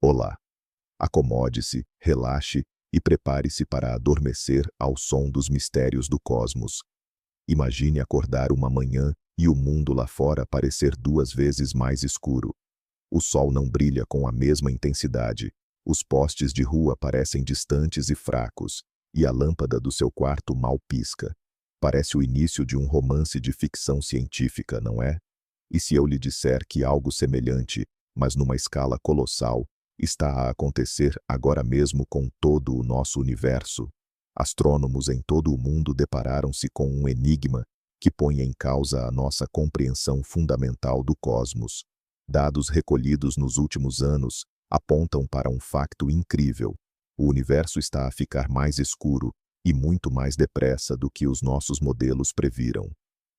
Olá. Acomode-se, relaxe e prepare-se para adormecer ao som dos mistérios do cosmos. Imagine acordar uma manhã e o mundo lá fora parecer 2 vezes mais escuro. O sol não brilha com a mesma intensidade, os postes de rua parecem distantes e fracos, e a lâmpada do seu quarto mal pisca. Parece o início de um romance de ficção científica, não é? E se eu lhe disser que algo semelhante, mas numa escala colossal, está a acontecer agora mesmo com todo o nosso universo? Astrônomos em todo o mundo depararam-se com um enigma que põe em causa a nossa compreensão fundamental do cosmos. Dados recolhidos nos últimos anos apontam para um facto incrível. O universo está a ficar mais escuro e muito mais depressa do que os nossos modelos previram.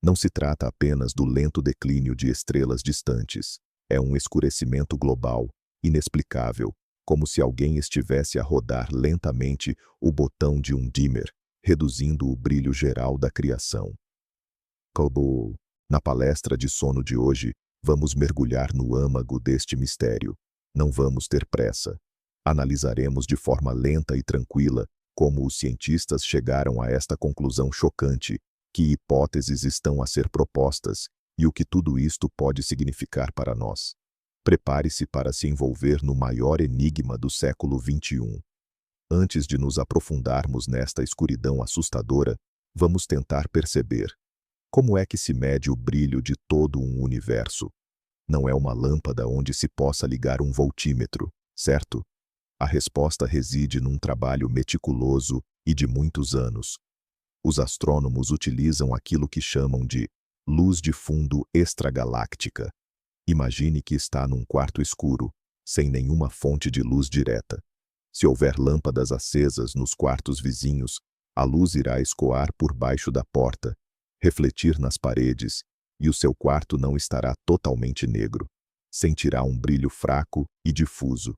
Não se trata apenas do lento declínio de estrelas distantes. É um escurecimento global, inexplicável, como se alguém estivesse a rodar lentamente o botão de um dimmer, reduzindo o brilho geral da criação. Na palestra de sono de hoje, vamos mergulhar no âmago deste mistério. Não vamos ter pressa. Analisaremos de forma lenta e tranquila como os cientistas chegaram a esta conclusão chocante, que hipóteses estão a ser propostas e o que tudo isto pode significar para nós. Prepare-se para se envolver no maior enigma do século XXI. Antes de nos aprofundarmos nesta escuridão assustadora, vamos tentar perceber como é que se mede o brilho de todo um universo. Não é uma lâmpada onde se possa ligar um voltímetro, certo? A resposta reside num trabalho meticuloso e de muitos anos. Os astrônomos utilizam aquilo que chamam de luz de fundo extragaláctica. Imagine que está num quarto escuro, sem nenhuma fonte de luz direta. Se houver lâmpadas acesas nos quartos vizinhos, a luz irá escoar por baixo da porta, refletir nas paredes, e o seu quarto não estará totalmente negro. Sentirá um brilho fraco e difuso.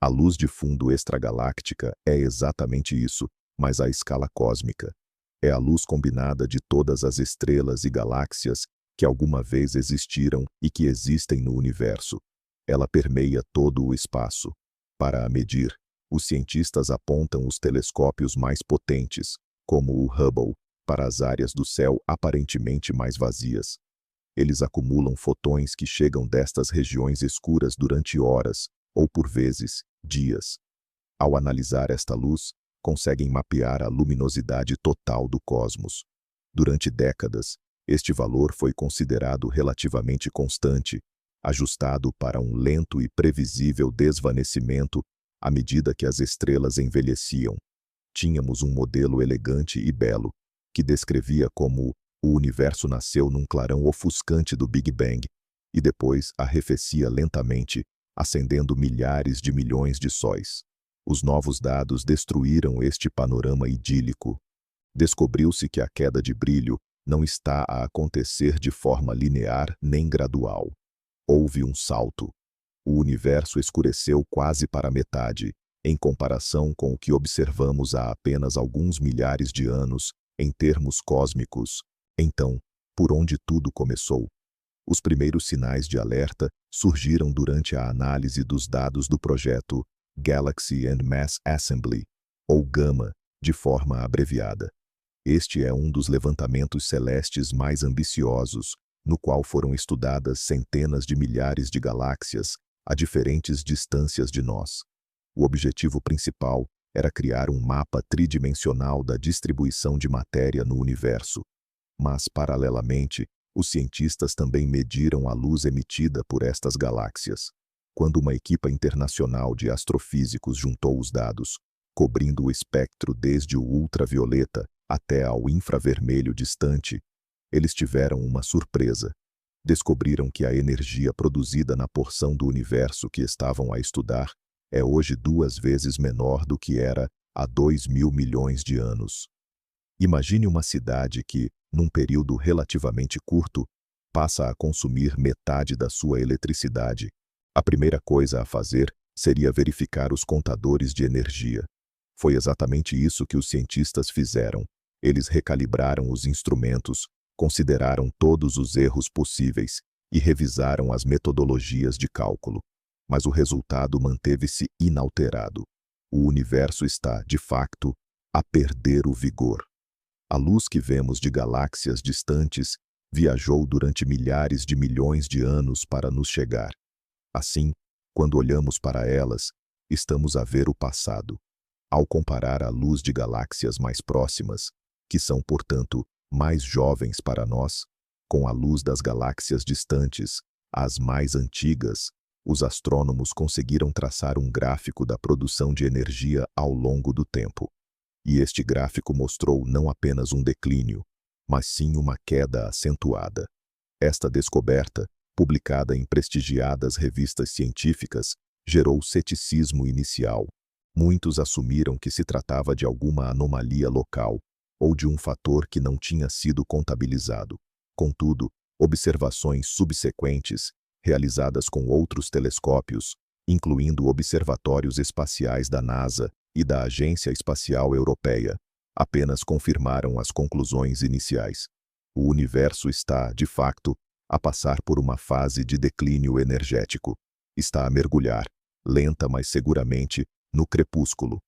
A luz de fundo extragaláctica é exatamente isso, mas à escala cósmica. É a luz combinada de todas as estrelas e galáxias que alguma vez existiram e que existem no universo. Ela permeia todo o espaço. Para a medir, os cientistas apontam os telescópios mais potentes, como o Hubble, para as áreas do céu aparentemente mais vazias. Eles acumulam fotões que chegam destas regiões escuras durante horas, ou por vezes, dias. Ao analisar esta luz, conseguem mapear a luminosidade total do cosmos. Durante décadas, este valor foi considerado relativamente constante, ajustado para um lento e previsível desvanecimento à medida que as estrelas envelheciam. Tínhamos um modelo elegante e belo, que descrevia como o universo nasceu num clarão ofuscante do Big Bang e depois arrefecia lentamente, acendendo milhares de milhões de sóis. Os novos dados destruíram este panorama idílico. Descobriu-se que a queda de brilho não está a acontecer de forma linear nem gradual. Houve um salto. O universo escureceu quase para a metade, em comparação com o que observamos há apenas alguns milhares de anos, em termos cósmicos. Então, por onde tudo começou? Os primeiros sinais de alerta surgiram durante a análise dos dados do projeto Galaxy and Mass Assembly, ou GAMA, de forma abreviada. Este é um dos levantamentos celestes mais ambiciosos, no qual foram estudadas centenas de milhares de galáxias a diferentes distâncias de nós. O objetivo principal era criar um mapa tridimensional da distribuição de matéria no universo. Mas, paralelamente, os cientistas também mediram a luz emitida por estas galáxias. Quando uma equipa internacional de astrofísicos juntou os dados, cobrindo o espectro desde o ultravioleta até ao infravermelho distante, eles tiveram uma surpresa. Descobriram que a energia produzida na porção do universo que estavam a estudar é hoje 2 vezes menor do que era há 2.000 milhões de anos. Imagine uma cidade que, num período relativamente curto, passa a consumir metade da sua eletricidade. A primeira coisa a fazer seria verificar os contadores de energia. Foi exatamente isso que os cientistas fizeram. Eles recalibraram os instrumentos, consideraram todos os erros possíveis e revisaram as metodologias de cálculo. mas o resultado manteve-se inalterado. O universo está, de facto, a perder o vigor. A luz que vemos de galáxias distantes viajou durante milhares de milhões de anos para nos chegar. Assim, quando olhamos para elas, estamos a ver o passado. Ao comparar a luz de galáxias mais próximas, que são, portanto, mais jovens para nós, com a luz das galáxias distantes, as mais antigas, os astrônomos conseguiram traçar um gráfico da produção de energia ao longo do tempo. E este gráfico mostrou não apenas um declínio, mas sim uma queda acentuada. Esta descoberta, publicada em prestigiadas revistas científicas, gerou ceticismo inicial. Muitos assumiram que se tratava de alguma anomalia local ou de um fator que não tinha sido contabilizado. Contudo, observações subsequentes, realizadas com outros telescópios, incluindo observatórios espaciais da NASA e da Agência Espacial Europeia, apenas confirmaram as conclusões iniciais. O universo está, de facto, a passar por uma fase de declínio energético. Está a mergulhar, lenta mas seguramente, no crepúsculo.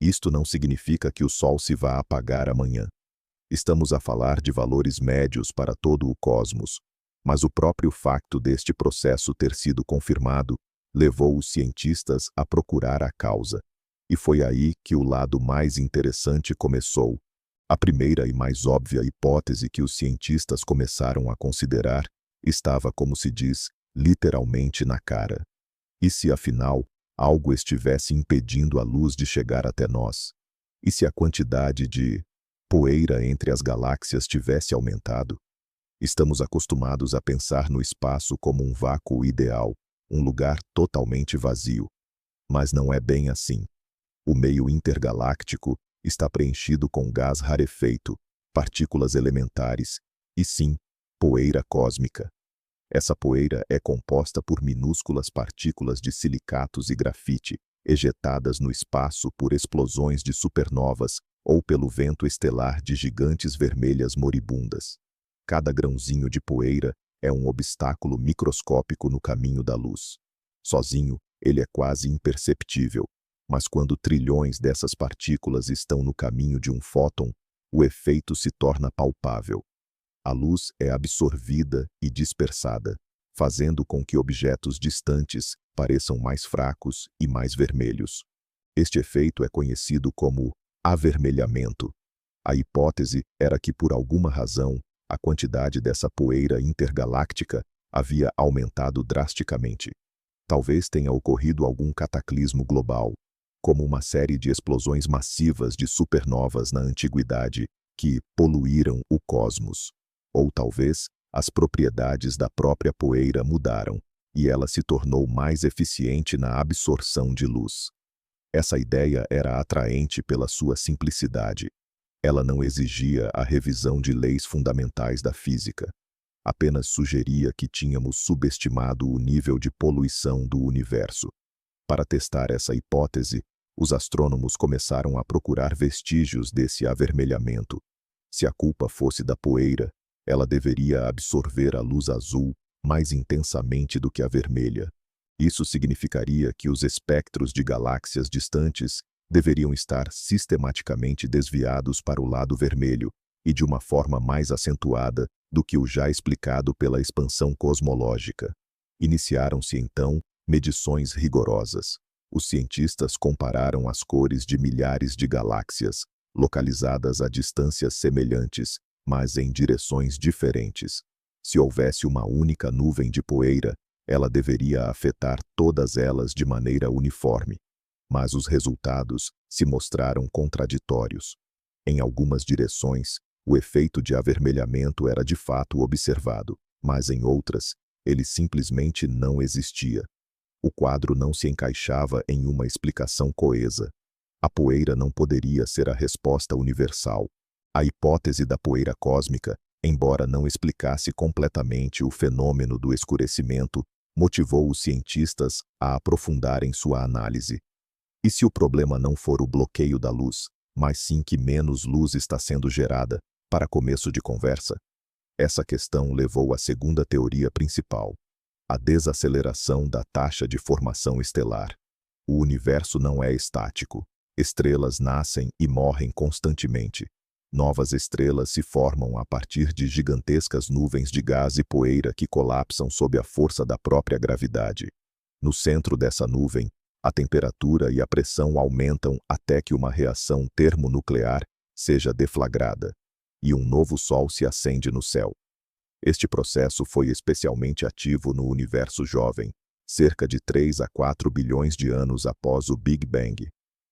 Isto não significa que o Sol se vá apagar amanhã. Estamos a falar de valores médios para todo o cosmos, mas o próprio facto deste processo ter sido confirmado levou os cientistas a procurar a causa. E foi aí que o lado mais interessante começou. A primeira e mais óbvia hipótese que os cientistas começaram a considerar estava, como se diz, literalmente na cara. E se, afinal, algo estivesse impedindo a luz de chegar até nós? E se a quantidade de poeira entre as galáxias tivesse aumentado? Estamos acostumados a pensar no espaço como um vácuo ideal, um lugar totalmente vazio. Mas não é bem assim. O meio intergaláctico está preenchido com gás rarefeito, partículas elementares e, sim, poeira cósmica. Essa poeira é composta por minúsculas partículas de silicatos e grafite, ejetadas no espaço por explosões de supernovas ou pelo vento estelar de gigantes vermelhas moribundas. Cada grãozinho de poeira é um obstáculo microscópico no caminho da luz. Sozinho, ele é quase imperceptível, mas quando trilhões dessas partículas estão no caminho de um fóton, o efeito se torna palpável. A luz é absorvida e dispersada, fazendo com que objetos distantes pareçam mais fracos e mais vermelhos. Este efeito é conhecido como avermelhamento. A hipótese era que, por alguma razão, a quantidade dessa poeira intergaláctica havia aumentado drasticamente. Talvez tenha ocorrido algum cataclismo global, como uma série de explosões massivas de supernovas na antiguidade que poluíram o cosmos. Ou talvez as propriedades da própria poeira mudaram e ela se tornou mais eficiente na absorção de luz. Essa ideia era atraente pela sua simplicidade. Ela não exigia a revisão de leis fundamentais da física. Apenas sugeria que tínhamos subestimado o nível de poluição do universo. Para testar essa hipótese, os astrônomos começaram a procurar vestígios desse avermelhamento. Se a culpa fosse da poeira, ela deveria absorver a luz azul mais intensamente do que a vermelha. Isso significaria que os espectros de galáxias distantes deveriam estar sistematicamente desviados para o lado vermelho e de uma forma mais acentuada do que o já explicado pela expansão cosmológica. Iniciaram-se, então, medições rigorosas. Os cientistas compararam as cores de milhares de galáxias, localizadas a distâncias semelhantes, mas em direções diferentes. Se houvesse uma única nuvem de poeira, ela deveria afetar todas elas de maneira uniforme. Mas os resultados se mostraram contraditórios. Em algumas direções, o efeito de avermelhamento era de fato observado, mas em outras, ele simplesmente não existia. O quadro não se encaixava em uma explicação coesa. A poeira não poderia ser a resposta universal. A hipótese da poeira cósmica, embora não explicasse completamente o fenômeno do escurecimento, motivou os cientistas a aprofundarem sua análise. E se o problema não for o bloqueio da luz, mas sim que menos luz está sendo gerada, para começo de conversa? Essa questão levou à segunda teoria principal. A desaceleração da taxa de formação estelar. O universo não é estático. Estrelas nascem e morrem constantemente. Novas estrelas se formam a partir de gigantescas nuvens de gás e poeira que colapsam sob a força da própria gravidade. No centro dessa nuvem, a temperatura e a pressão aumentam até que uma reação termonuclear seja deflagrada, e um novo Sol se acende no céu. Este processo foi especialmente ativo no universo jovem, cerca de 3 a 4 bilhões de anos após o Big Bang.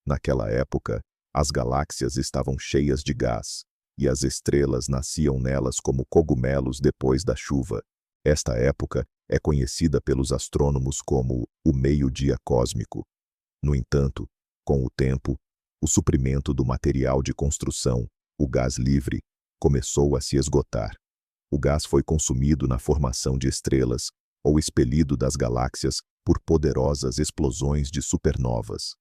Naquela época, as galáxias estavam cheias de gás, e as estrelas nasciam nelas como cogumelos depois da chuva. Esta época é conhecida pelos astrônomos como o meio-dia cósmico. No entanto, com o tempo, o suprimento do material de construção, o gás livre, começou a se esgotar. O gás foi consumido na formação de estrelas ou expelido das galáxias por poderosas explosões de supernovas.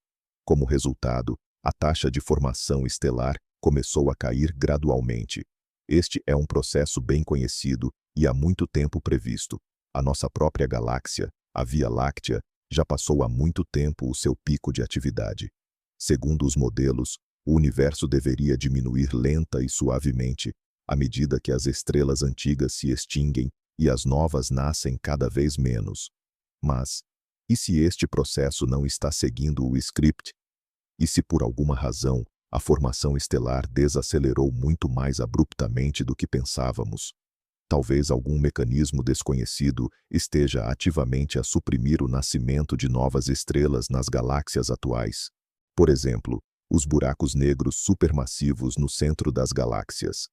Como resultado, a taxa de formação estelar começou a cair gradualmente. Este é um processo bem conhecido e há muito tempo previsto. A nossa própria galáxia, a Via Láctea, já passou há muito tempo o seu pico de atividade. Segundo os modelos, o universo deveria diminuir lenta e suavemente, à medida que as estrelas antigas se extinguem e as novas nascem cada vez menos. Mas, e se este processo não está seguindo o script? E se por alguma razão a formação estelar desacelerou muito mais abruptamente do que pensávamos? Talvez algum mecanismo desconhecido esteja ativamente a suprimir o nascimento de novas estrelas nas galáxias atuais. Por exemplo, os buracos negros supermassivos no centro das galáxias.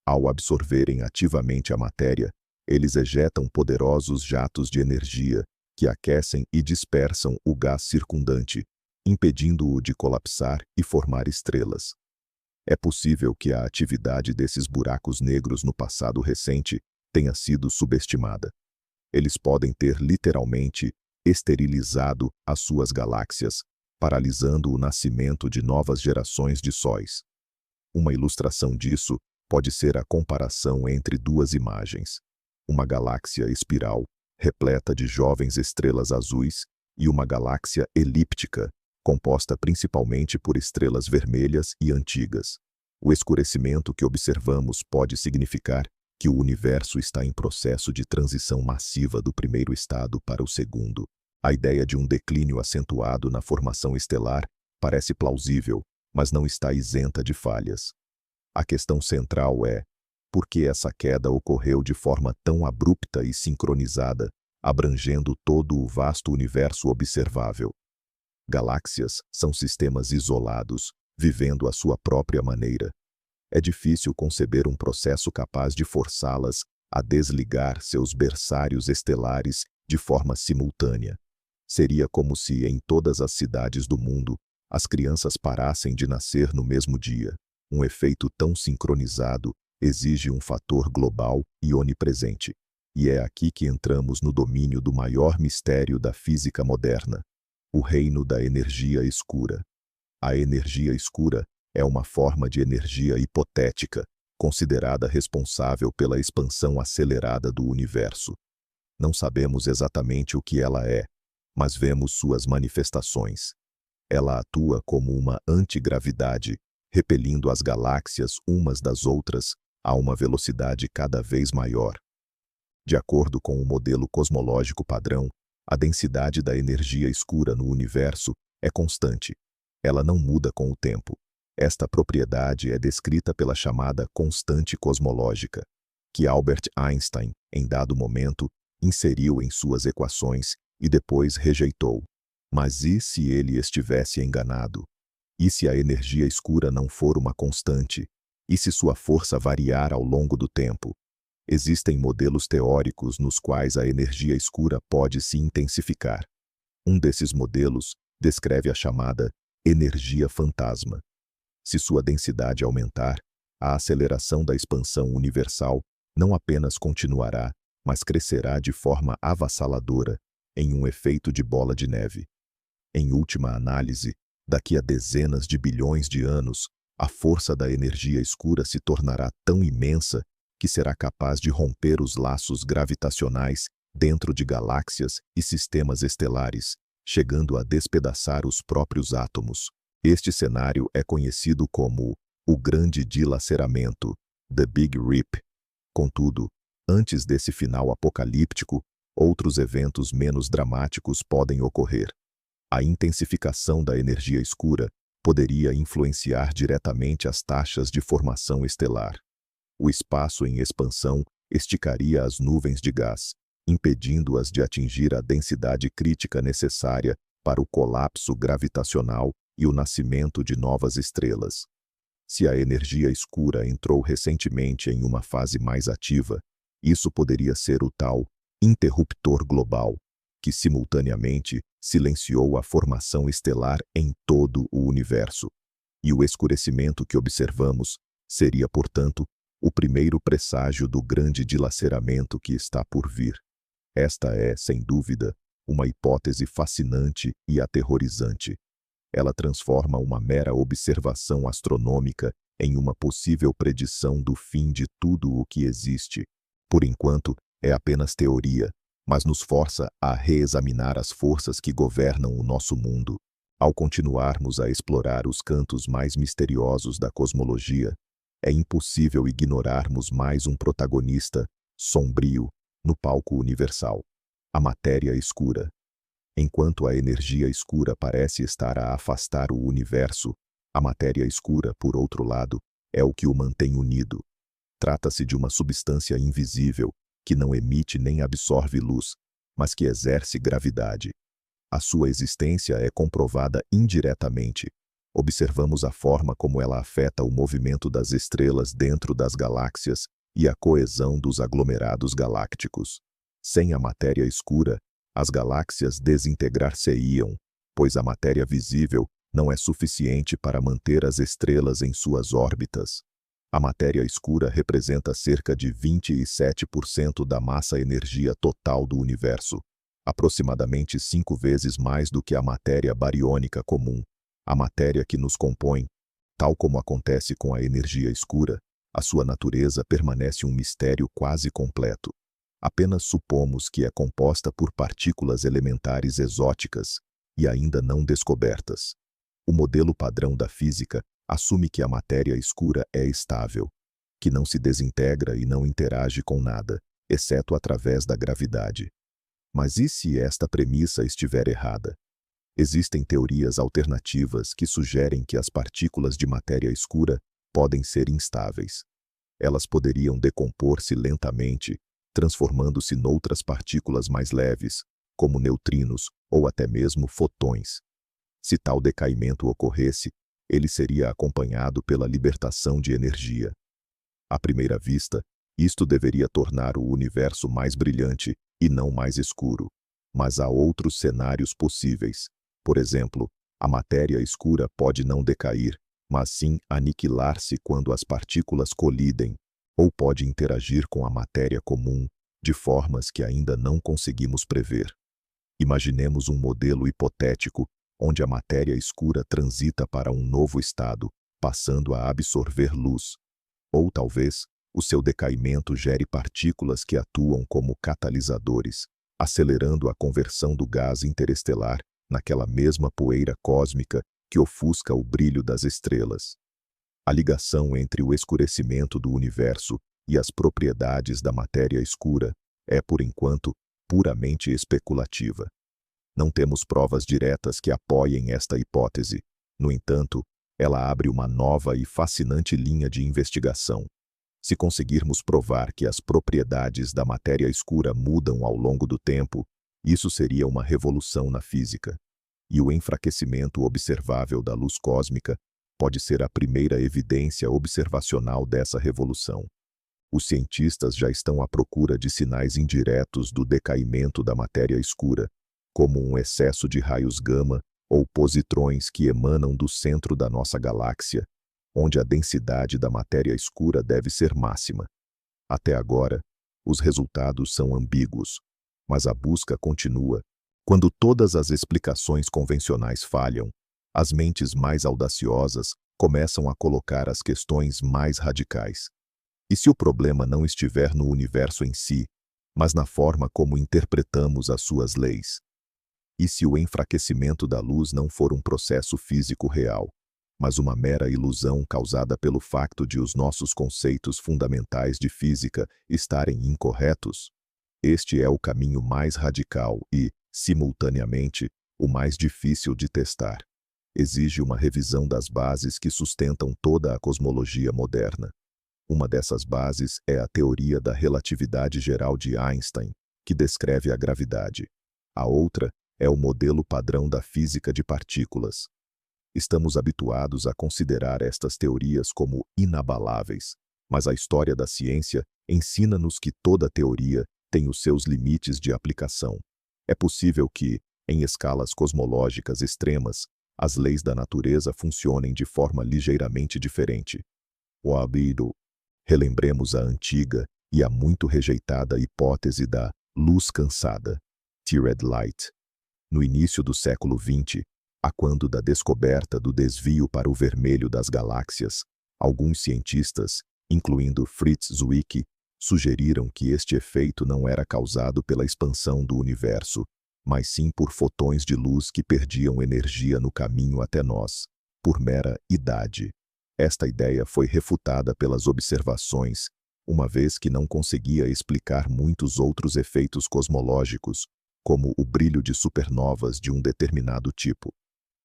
Ao absorverem ativamente a matéria, eles ejetam poderosos jatos de energia que aquecem e dispersam o gás circundante, impedindo-o de colapsar e formar estrelas. É possível que a atividade desses buracos negros no passado recente tenha sido subestimada. Eles podem ter literalmente esterilizado as suas galáxias, paralisando o nascimento de novas gerações de sóis. Uma ilustração disso pode ser a comparação entre duas imagens: uma galáxia espiral, repleta de jovens estrelas azuis, e uma galáxia elíptica, composta principalmente por estrelas vermelhas e antigas. O escurecimento que observamos pode significar que o universo está em processo de transição massiva do primeiro estado para o segundo. A ideia de um declínio acentuado na formação estelar parece plausível, mas não está isenta de falhas. A questão central é: por que essa queda ocorreu de forma tão abrupta e sincronizada, abrangendo todo o vasto universo observável? Galáxias são sistemas isolados, vivendo à sua própria maneira. É difícil conceber um processo capaz de forçá-las a desligar seus berçários estelares de forma simultânea. Seria como se, em todas as cidades do mundo, as crianças parassem de nascer no mesmo dia. Um efeito tão sincronizado exige um fator global e onipresente. E é aqui que entramos no domínio do maior mistério da física moderna: o reino da energia escura. A energia escura é uma forma de energia hipotética, considerada responsável pela expansão acelerada do universo. Não sabemos exatamente o que ela é, mas vemos suas manifestações. Ela atua como uma antigravidade, repelindo as galáxias umas das outras a uma velocidade cada vez maior. De acordo com o modelo cosmológico padrão, a densidade da energia escura no universo é constante. Ela não muda com o tempo. Esta propriedade é descrita pela chamada constante cosmológica, que Albert Einstein, em dado momento, inseriu em suas equações e depois rejeitou. Mas e se ele estivesse enganado? E se a energia escura não for uma constante? E se sua força variar ao longo do tempo? Existem modelos teóricos nos quais a energia escura pode se intensificar. Um desses modelos descreve a chamada energia fantasma. Se sua densidade aumentar, a aceleração da expansão universal não apenas continuará, mas crescerá de forma avassaladora, em um efeito de bola de neve. Em última análise, daqui a dezenas de bilhões de anos, a força da energia escura se tornará tão imensa que será capaz de romper os laços gravitacionais dentro de galáxias e sistemas estelares, chegando a despedaçar os próprios átomos. Este cenário é conhecido como o Grande Dilaceramento, The Big Rip. Contudo, antes desse final apocalíptico, outros eventos menos dramáticos podem ocorrer. A intensificação da energia escura poderia influenciar diretamente as taxas de formação estelar. O espaço em expansão esticaria as nuvens de gás, impedindo-as de atingir a densidade crítica necessária para o colapso gravitacional e o nascimento de novas estrelas. Se a energia escura entrou recentemente em uma fase mais ativa, isso poderia ser o tal interruptor global, que simultaneamente silenciou a formação estelar em todo o universo. E o escurecimento que observamos seria, portanto, o primeiro presságio do grande dilaceramento que está por vir. Esta é, sem dúvida, uma hipótese fascinante e aterrorizante. Ela transforma uma mera observação astronômica em uma possível predição do fim de tudo o que existe. Por enquanto, é apenas teoria, mas nos força a reexaminar as forças que governam o nosso mundo. Ao continuarmos a explorar os cantos mais misteriosos da cosmologia, é impossível ignorarmos mais um protagonista sombrio no palco universal: a matéria escura. Enquanto a energia escura parece estar a afastar o universo, a matéria escura, por outro lado, é o que o mantém unido. Trata-se de uma substância invisível, que não emite nem absorve luz, mas que exerce gravidade. A sua existência é comprovada indiretamente. Observamos a forma como ela afeta o movimento das estrelas dentro das galáxias e a coesão dos aglomerados galácticos. Sem a matéria escura, as galáxias desintegrar-se-iam, pois a matéria visível não é suficiente para manter as estrelas em suas órbitas. A matéria escura representa cerca de 27% da massa-energia total do universo, aproximadamente 5 vezes mais do que a matéria bariônica comum, a matéria que nos compõe. Tal como acontece com a energia escura, a sua natureza permanece um mistério quase completo. Apenas supomos que é composta por partículas elementares exóticas e ainda não descobertas. O modelo padrão da física assume que a matéria escura é estável, que não se desintegra e não interage com nada, exceto através da gravidade. Mas e se esta premissa estiver errada? Existem teorias alternativas que sugerem que as partículas de matéria escura podem ser instáveis. Elas poderiam decompor-se lentamente, transformando-se noutras partículas mais leves, como neutrinos ou até mesmo fotões. Se tal decaimento ocorresse, ele seria acompanhado pela libertação de energia. À primeira vista, isto deveria tornar o universo mais brilhante e não mais escuro. Mas há outros cenários possíveis. Por exemplo, a matéria escura pode não decair, mas sim aniquilar-se quando as partículas colidem, ou pode interagir com a matéria comum de formas que ainda não conseguimos prever. Imaginemos um modelo hipotético onde a matéria escura transita para um novo estado, passando a absorver luz. Ou talvez, o seu decaimento gere partículas que atuam como catalisadores, acelerando a conversão do gás interestelar naquela mesma poeira cósmica que ofusca o brilho das estrelas. A ligação entre o escurecimento do universo e as propriedades da matéria escura é, por enquanto, puramente especulativa. Não temos provas diretas que apoiem esta hipótese. No entanto, ela abre uma nova e fascinante linha de investigação. Se conseguirmos provar que as propriedades da matéria escura mudam ao longo do tempo, isso seria uma revolução na física. E o enfraquecimento observável da luz cósmica pode ser a primeira evidência observacional dessa revolução. Os cientistas já estão à procura de sinais indiretos do decaimento da matéria escura, como um excesso de raios gama ou positrões que emanam do centro da nossa galáxia, onde a densidade da matéria escura deve ser máxima. Até agora, os resultados são ambíguos, mas a busca continua. Quando todas as explicações convencionais falham, as mentes mais audaciosas começam a colocar as questões mais radicais. E se o problema não estiver no universo em si, mas na forma como interpretamos as suas leis. E se o enfraquecimento da luz não for um processo físico real, mas uma mera ilusão causada pelo facto de os nossos conceitos fundamentais de física estarem incorretos? Este é o caminho mais radical e, simultaneamente, o mais difícil de testar. Exige uma revisão das bases que sustentam toda a cosmologia moderna. Uma dessas bases é a teoria da relatividade geral de Einstein, que descreve a gravidade. A outra é o modelo padrão da física de partículas. Estamos habituados a considerar estas teorias como inabaláveis, mas a história da ciência ensina-nos que toda teoria tem os seus limites de aplicação. É possível que, em escalas cosmológicas extremas, as leis da natureza funcionem de forma ligeiramente diferente. O habido. Relembremos a antiga e a muito rejeitada hipótese da luz cansada, tired light. No início do século XX, a quando da descoberta do desvio para o vermelho das galáxias, alguns cientistas, incluindo Fritz Zwicky, sugeriram que este efeito não era causado pela expansão do universo, mas sim por fotões de luz que perdiam energia no caminho até nós, por mera idade. Esta ideia foi refutada pelas observações, uma vez que não conseguia explicar muitos outros efeitos cosmológicos, como o brilho de supernovas de um determinado tipo.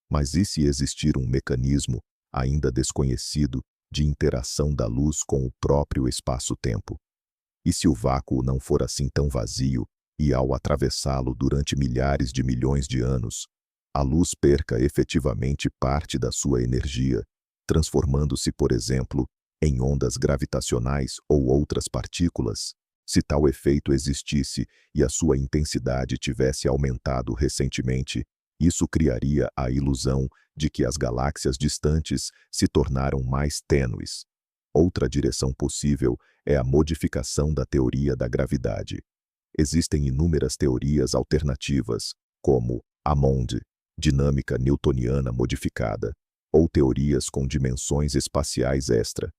Mas e se existir um mecanismo, ainda desconhecido, de interação da luz com o próprio espaço-tempo? E se o vácuo não for assim tão vazio, e ao atravessá-lo durante milhares de milhões de anos, a luz perca efetivamente parte da sua energia, transformando-se, por exemplo, em ondas gravitacionais ou outras partículas? Se tal efeito existisse e a sua intensidade tivesse aumentado recentemente, isso criaria a ilusão de que as galáxias distantes se tornaram mais tênues. Outra direção possível é a modificação da teoria da gravidade. Existem inúmeras teorias alternativas, como a MOND, dinâmica newtoniana modificada, ou teorias com dimensões espaciais extra.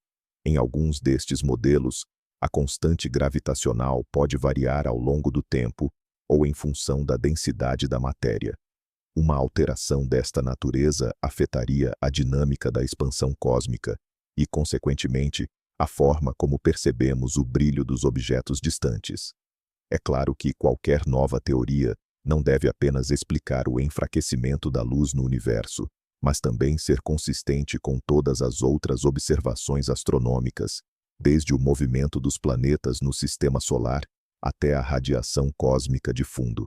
Em alguns destes modelos, a constante gravitacional pode variar ao longo do tempo ou em função da densidade da matéria. Uma alteração desta natureza afetaria a dinâmica da expansão cósmica e, consequentemente, a forma como percebemos o brilho dos objetos distantes. É claro que qualquer nova teoria não deve apenas explicar o enfraquecimento da luz no universo, mas também ser consistente com todas as outras observações astronômicas, desde o movimento dos planetas no sistema solar até a radiação cósmica de fundo.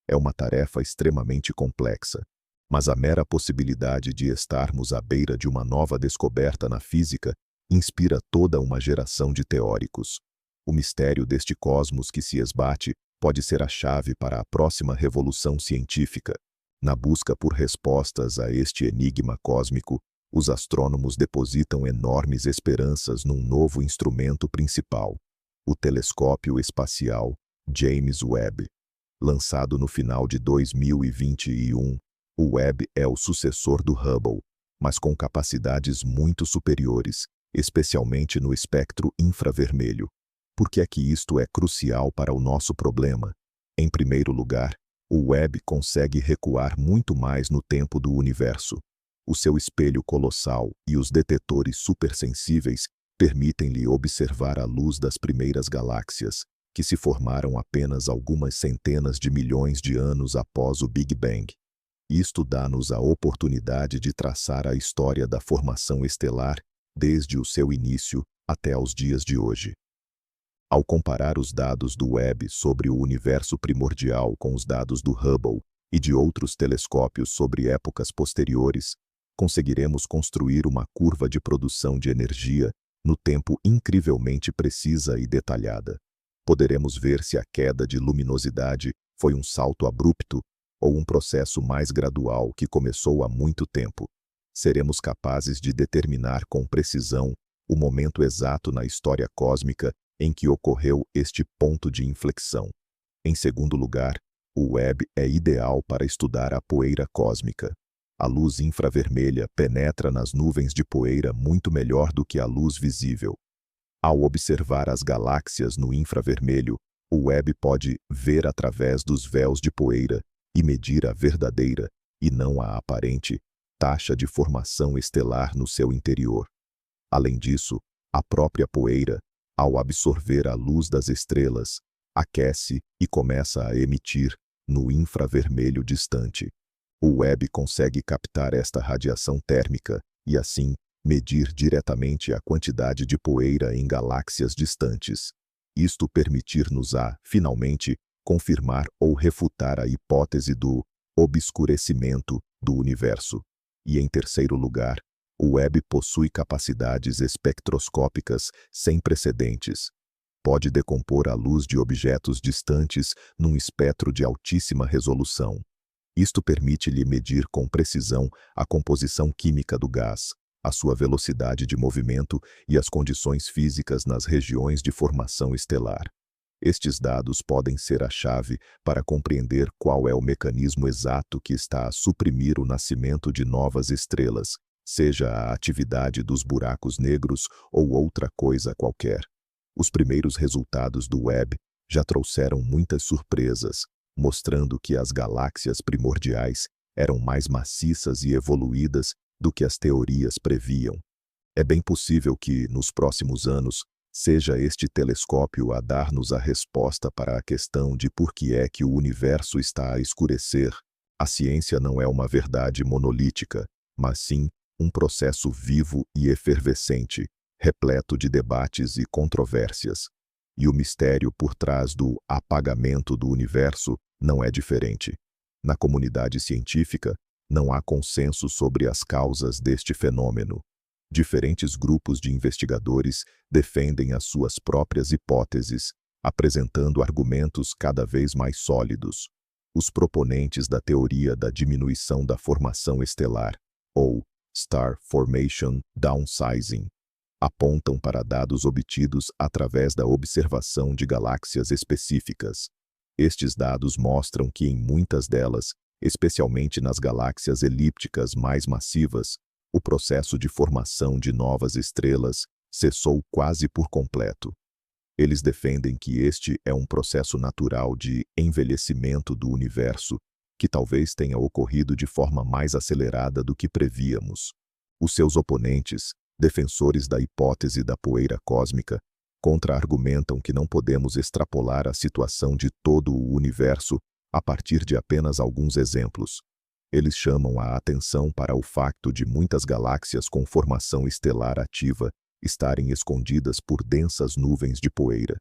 É uma tarefa extremamente complexa, mas a mera possibilidade de estarmos à beira de uma nova descoberta na física inspira toda uma geração de teóricos. O mistério deste cosmos que se esbate pode ser a chave para a próxima revolução científica. Na busca por respostas a este enigma cósmico, os astrônomos depositam enormes esperanças num novo instrumento principal, o telescópio espacial James Webb. Lançado no final de 2021, o Webb é o sucessor do Hubble, mas com capacidades muito superiores, especialmente no espectro infravermelho. Por que é que isto é crucial para o nosso problema? Em primeiro lugar, o Webb consegue recuar muito mais no tempo do universo. O seu espelho colossal e os detetores supersensíveis permitem-lhe observar a luz das primeiras galáxias, que se formaram apenas algumas centenas de milhões de anos após o Big Bang. Isto dá-nos a oportunidade de traçar a história da formação estelar desde o seu início até aos dias de hoje. Ao comparar os dados do Webb sobre o universo primordial com os dados do Hubble e de outros telescópios sobre épocas posteriores, conseguiremos construir uma curva de produção de energia no tempo incrivelmente precisa e detalhada. Poderemos ver se a queda de luminosidade foi um salto abrupto ou um processo mais gradual que começou há muito tempo. Seremos capazes de determinar com precisão o momento exato na história cósmica em que ocorreu este ponto de inflexão. Em segundo lugar, o Webb é ideal para estudar a poeira cósmica. A luz infravermelha penetra nas nuvens de poeira muito melhor do que a luz visível. Ao observar as galáxias no infravermelho, O Webb pode ver através dos véus de poeira e medir a verdadeira, e não a aparente, taxa de formação estelar no seu interior. Além disso, a própria poeira, ao absorver a luz das estrelas, aquece e começa a emitir no infravermelho distante. O Webb consegue captar esta radiação térmica e, assim, medir diretamente a quantidade de poeira em galáxias distantes. Isto permitir-nos finalmente, confirmar ou refutar a hipótese do obscurecimento do universo. E, em terceiro lugar, o Webb possui capacidades espectroscópicas sem precedentes. Pode decompor a luz de objetos distantes num espectro de altíssima resolução. Isto permite-lhe medir com precisão a composição química do gás, a sua velocidade de movimento e as condições físicas nas regiões de formação estelar. Estes dados podem ser a chave para compreender qual é o mecanismo exato que está a suprimir o nascimento de novas estrelas, seja a atividade dos buracos negros ou outra coisa qualquer. Os primeiros resultados do Webb já trouxeram muitas surpresas, mostrando que as galáxias primordiais eram mais maciças e evoluídas do que as teorias previam. É bem possível que, nos próximos anos, seja este telescópio a dar-nos a resposta para a questão de por que é que o universo está a escurecer. A ciência não é uma verdade monolítica, mas sim um processo vivo e efervescente, repleto de debates e controvérsias. E o mistério por trás do apagamento do universo não é diferente. Na comunidade científica, não há consenso sobre as causas deste fenômeno. Diferentes grupos de investigadores defendem as suas próprias hipóteses, apresentando argumentos cada vez mais sólidos. Os proponentes da teoria da diminuição da formação estelar, ou Star Formation Downsizing, apontam para dados obtidos através da observação de galáxias específicas. Estes dados mostram que em muitas delas, especialmente nas galáxias elípticas mais massivas, o processo de formação de novas estrelas cessou quase por completo. Eles defendem que este é um processo natural de envelhecimento do universo, que talvez tenha ocorrido de forma mais acelerada do que prevíamos. Os seus oponentes, defensores da hipótese da poeira cósmica, contra-argumentam que não podemos extrapolar a situação de todo o universo a partir de apenas alguns exemplos. Eles chamam a atenção para o facto de muitas galáxias com formação estelar ativa estarem escondidas por densas nuvens de poeira.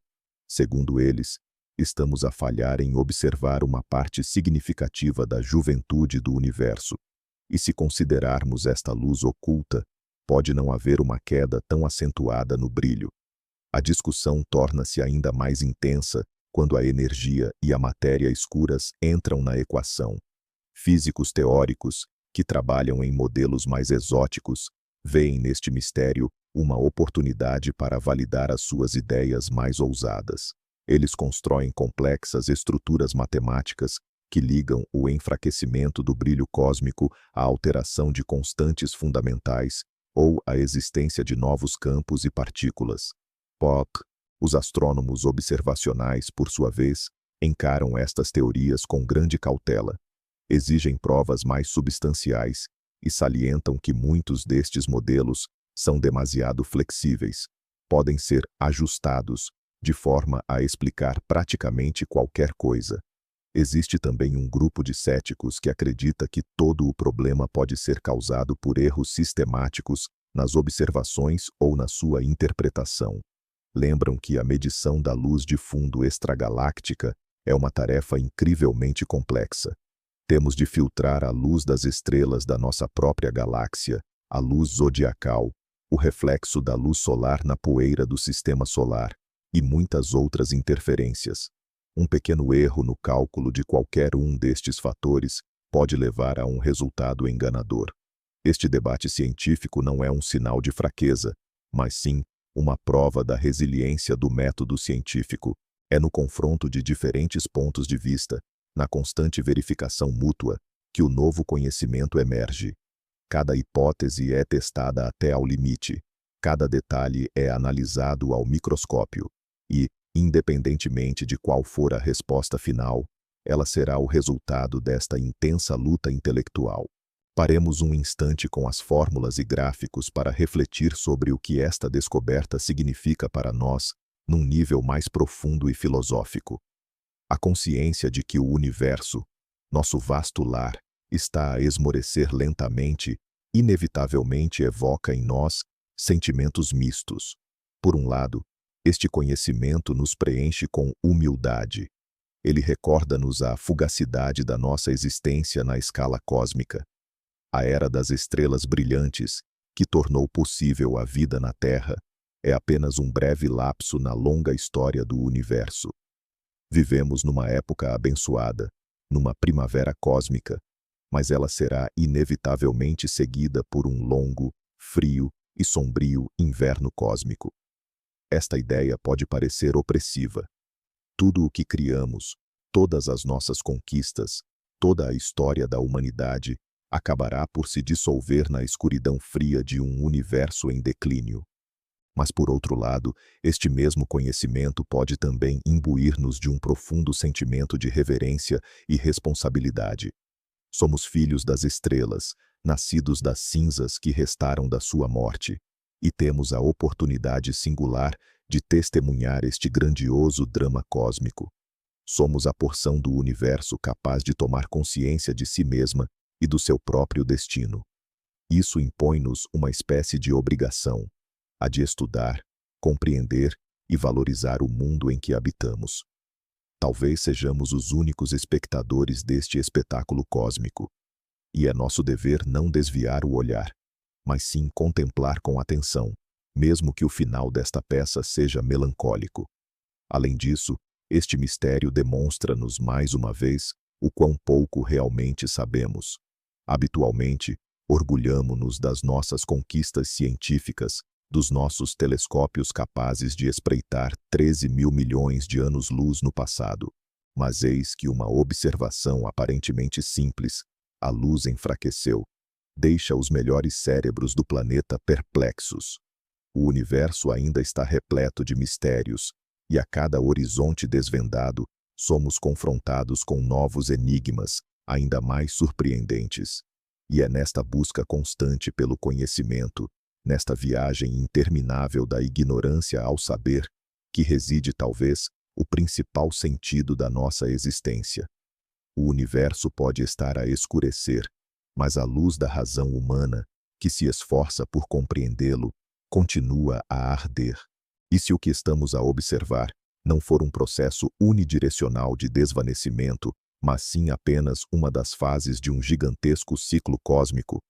Segundo eles, estamos a falhar em observar uma parte significativa da juventude do universo. E se considerarmos esta luz oculta, pode não haver uma queda tão acentuada no brilho. A discussão torna-se ainda mais intensa quando a energia e a matéria escuras entram na equação. Físicos teóricos, que trabalham em modelos mais exóticos, veem neste mistério uma oportunidade para validar as suas ideias mais ousadas. Eles constroem complexas estruturas matemáticas que ligam o enfraquecimento do brilho cósmico à alteração de constantes fundamentais ou à existência de novos campos e partículas. Os astrônomos observacionais, por sua vez, encaram estas teorias com grande cautela. Exigem provas mais substanciais e salientam que muitos destes modelos são demasiado flexíveis, podem ser ajustados de forma a explicar praticamente qualquer coisa. Existe também um grupo de céticos que acredita que todo o problema pode ser causado por erros sistemáticos nas observações ou na sua interpretação. Lembram que a medição da luz de fundo extragaláctica é uma tarefa incrivelmente complexa. Temos de filtrar a luz das estrelas da nossa própria galáxia, a luz zodiacal, o reflexo da luz solar na poeira do sistema solar e muitas outras interferências. Um pequeno erro no cálculo de qualquer um destes fatores pode levar a um resultado enganador. Este debate científico não é um sinal de fraqueza, mas sim uma prova da resiliência do método científico. É no confronto de diferentes pontos de vista, na constante verificação mútua, que o novo conhecimento emerge. Cada hipótese é testada até ao limite, cada detalhe é analisado ao microscópio, e, Independentemente de qual for a resposta final, ela será o resultado desta intensa luta intelectual. Paremos um instante com as fórmulas e gráficos para refletir sobre o que esta descoberta significa para nós, num nível mais profundo e filosófico. A consciência de que o universo, nosso vasto lar, está a esmorecer lentamente, inevitavelmente evoca em nós sentimentos mistos. Por um lado, este conhecimento nos preenche com humildade. Ele recorda-nos a fugacidade da nossa existência na escala cósmica. A era das estrelas brilhantes, que tornou possível a vida na Terra, é apenas um breve lapso na longa história do universo. Vivemos numa época abençoada, numa primavera cósmica, mas ela será inevitavelmente seguida por um longo, frio e sombrio inverno cósmico. Esta ideia pode parecer opressiva. Tudo o que criamos, todas as nossas conquistas, toda a história da humanidade, acabará por se dissolver na escuridão fria de um universo em declínio. Mas, por outro lado, este mesmo conhecimento pode também imbuir-nos de um profundo sentimento de reverência e responsabilidade. Somos filhos das estrelas, nascidos das cinzas que restaram da sua morte, e temos a oportunidade singular de testemunhar este grandioso drama cósmico. Somos a porção do universo capaz de tomar consciência de si mesma e do seu próprio destino. Isso impõe-nos uma espécie de obrigação, a de estudar, compreender e valorizar o mundo em que habitamos. Talvez sejamos os únicos espectadores deste espetáculo cósmico, e é nosso dever não desviar o olhar, mas sim contemplar com atenção, mesmo que o final desta peça seja melancólico. Além disso, este mistério demonstra-nos mais uma vez o quão pouco realmente sabemos. Habitualmente, orgulhamo-nos das nossas conquistas científicas, dos nossos telescópios capazes de espreitar 13 mil milhões de anos-luz no passado. Mas eis que uma observação aparentemente simples, a luz enfraqueceu, deixa os melhores cérebros do planeta perplexos. O universo ainda está repleto de mistérios, e a cada horizonte desvendado, somos confrontados com novos enigmas, ainda mais surpreendentes. E é nesta busca constante pelo conhecimento, nesta viagem interminável da ignorância ao saber, que reside talvez o principal sentido da nossa existência. O universo pode estar a escurecer, mas a luz da razão humana, que se esforça por compreendê-lo, continua a arder. E se o que estamos a observar não for um processo unidirecional de desvanecimento, mas sim apenas uma das fases de um gigantesco ciclo cósmico,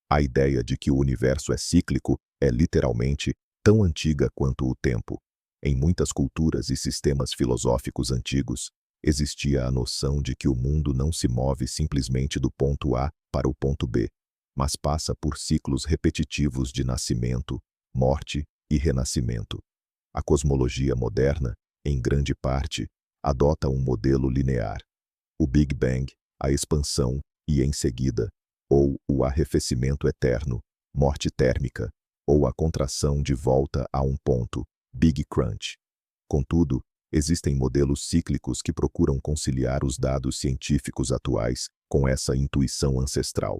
a ideia de que o universo é cíclico é literalmente tão antiga quanto o tempo. Em muitas culturas e sistemas filosóficos antigos, existia a noção de que o mundo não se move simplesmente do ponto A para o ponto B, mas passa por ciclos repetitivos de nascimento, morte e renascimento. A cosmologia moderna, em grande parte, adota um modelo linear. O Big Bang, a expansão e, em seguida, ou o arrefecimento eterno, morte térmica, ou a contração de volta a um ponto, Big Crunch. Contudo, existem modelos cíclicos que procuram conciliar os dados científicos atuais com essa intuição ancestral.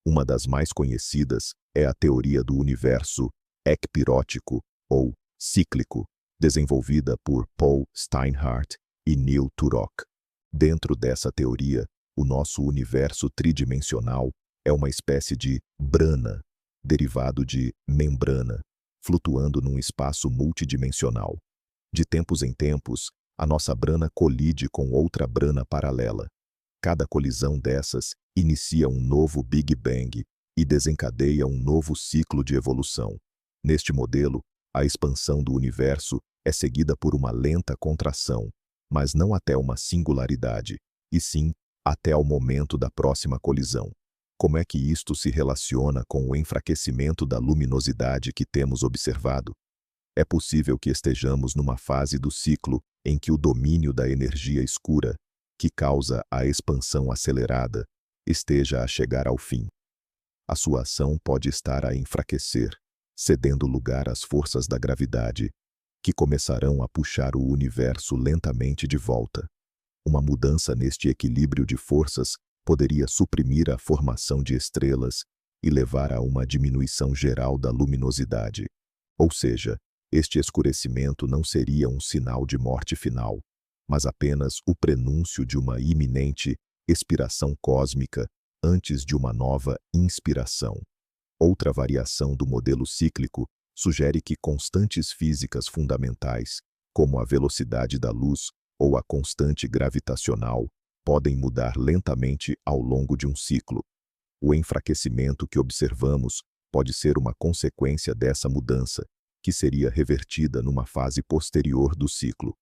Uma das mais conhecidas é a teoria do universo ecpirótico ou cíclico, desenvolvida por Paul Steinhardt e Neil Turok. Dentro dessa teoria, o nosso universo tridimensional é uma espécie de brana, derivado de membrana, flutuando num espaço multidimensional. De tempos em tempos, a nossa brana colide com outra brana paralela. Cada colisão dessas inicia um novo Big Bang e desencadeia um novo ciclo de evolução. Neste modelo, a expansão do universo é seguida por uma lenta contração, mas não até uma singularidade, e sim até ao momento da próxima colisão. Como é que isto se relaciona com o enfraquecimento da luminosidade que temos observado? É possível que estejamos numa fase do ciclo em que o domínio da energia escura, que causa a expansão acelerada, esteja a chegar ao fim. A sua ação pode estar a enfraquecer, cedendo lugar às forças da gravidade, que começarão a puxar o universo lentamente de volta. Uma mudança neste equilíbrio de forças poderia suprimir a formação de estrelas e levar a uma diminuição geral da luminosidade. Ou seja, este escurecimento não seria um sinal de morte final, mas apenas o prenúncio de uma iminente expiração cósmica antes de uma nova inspiração. Outra variação do modelo cíclico sugere que constantes físicas fundamentais, como a velocidade da luz ou a constante gravitacional, podem mudar lentamente ao longo de um ciclo. O enfraquecimento que observamos pode ser uma consequência dessa mudança, que seria revertida numa fase posterior do ciclo.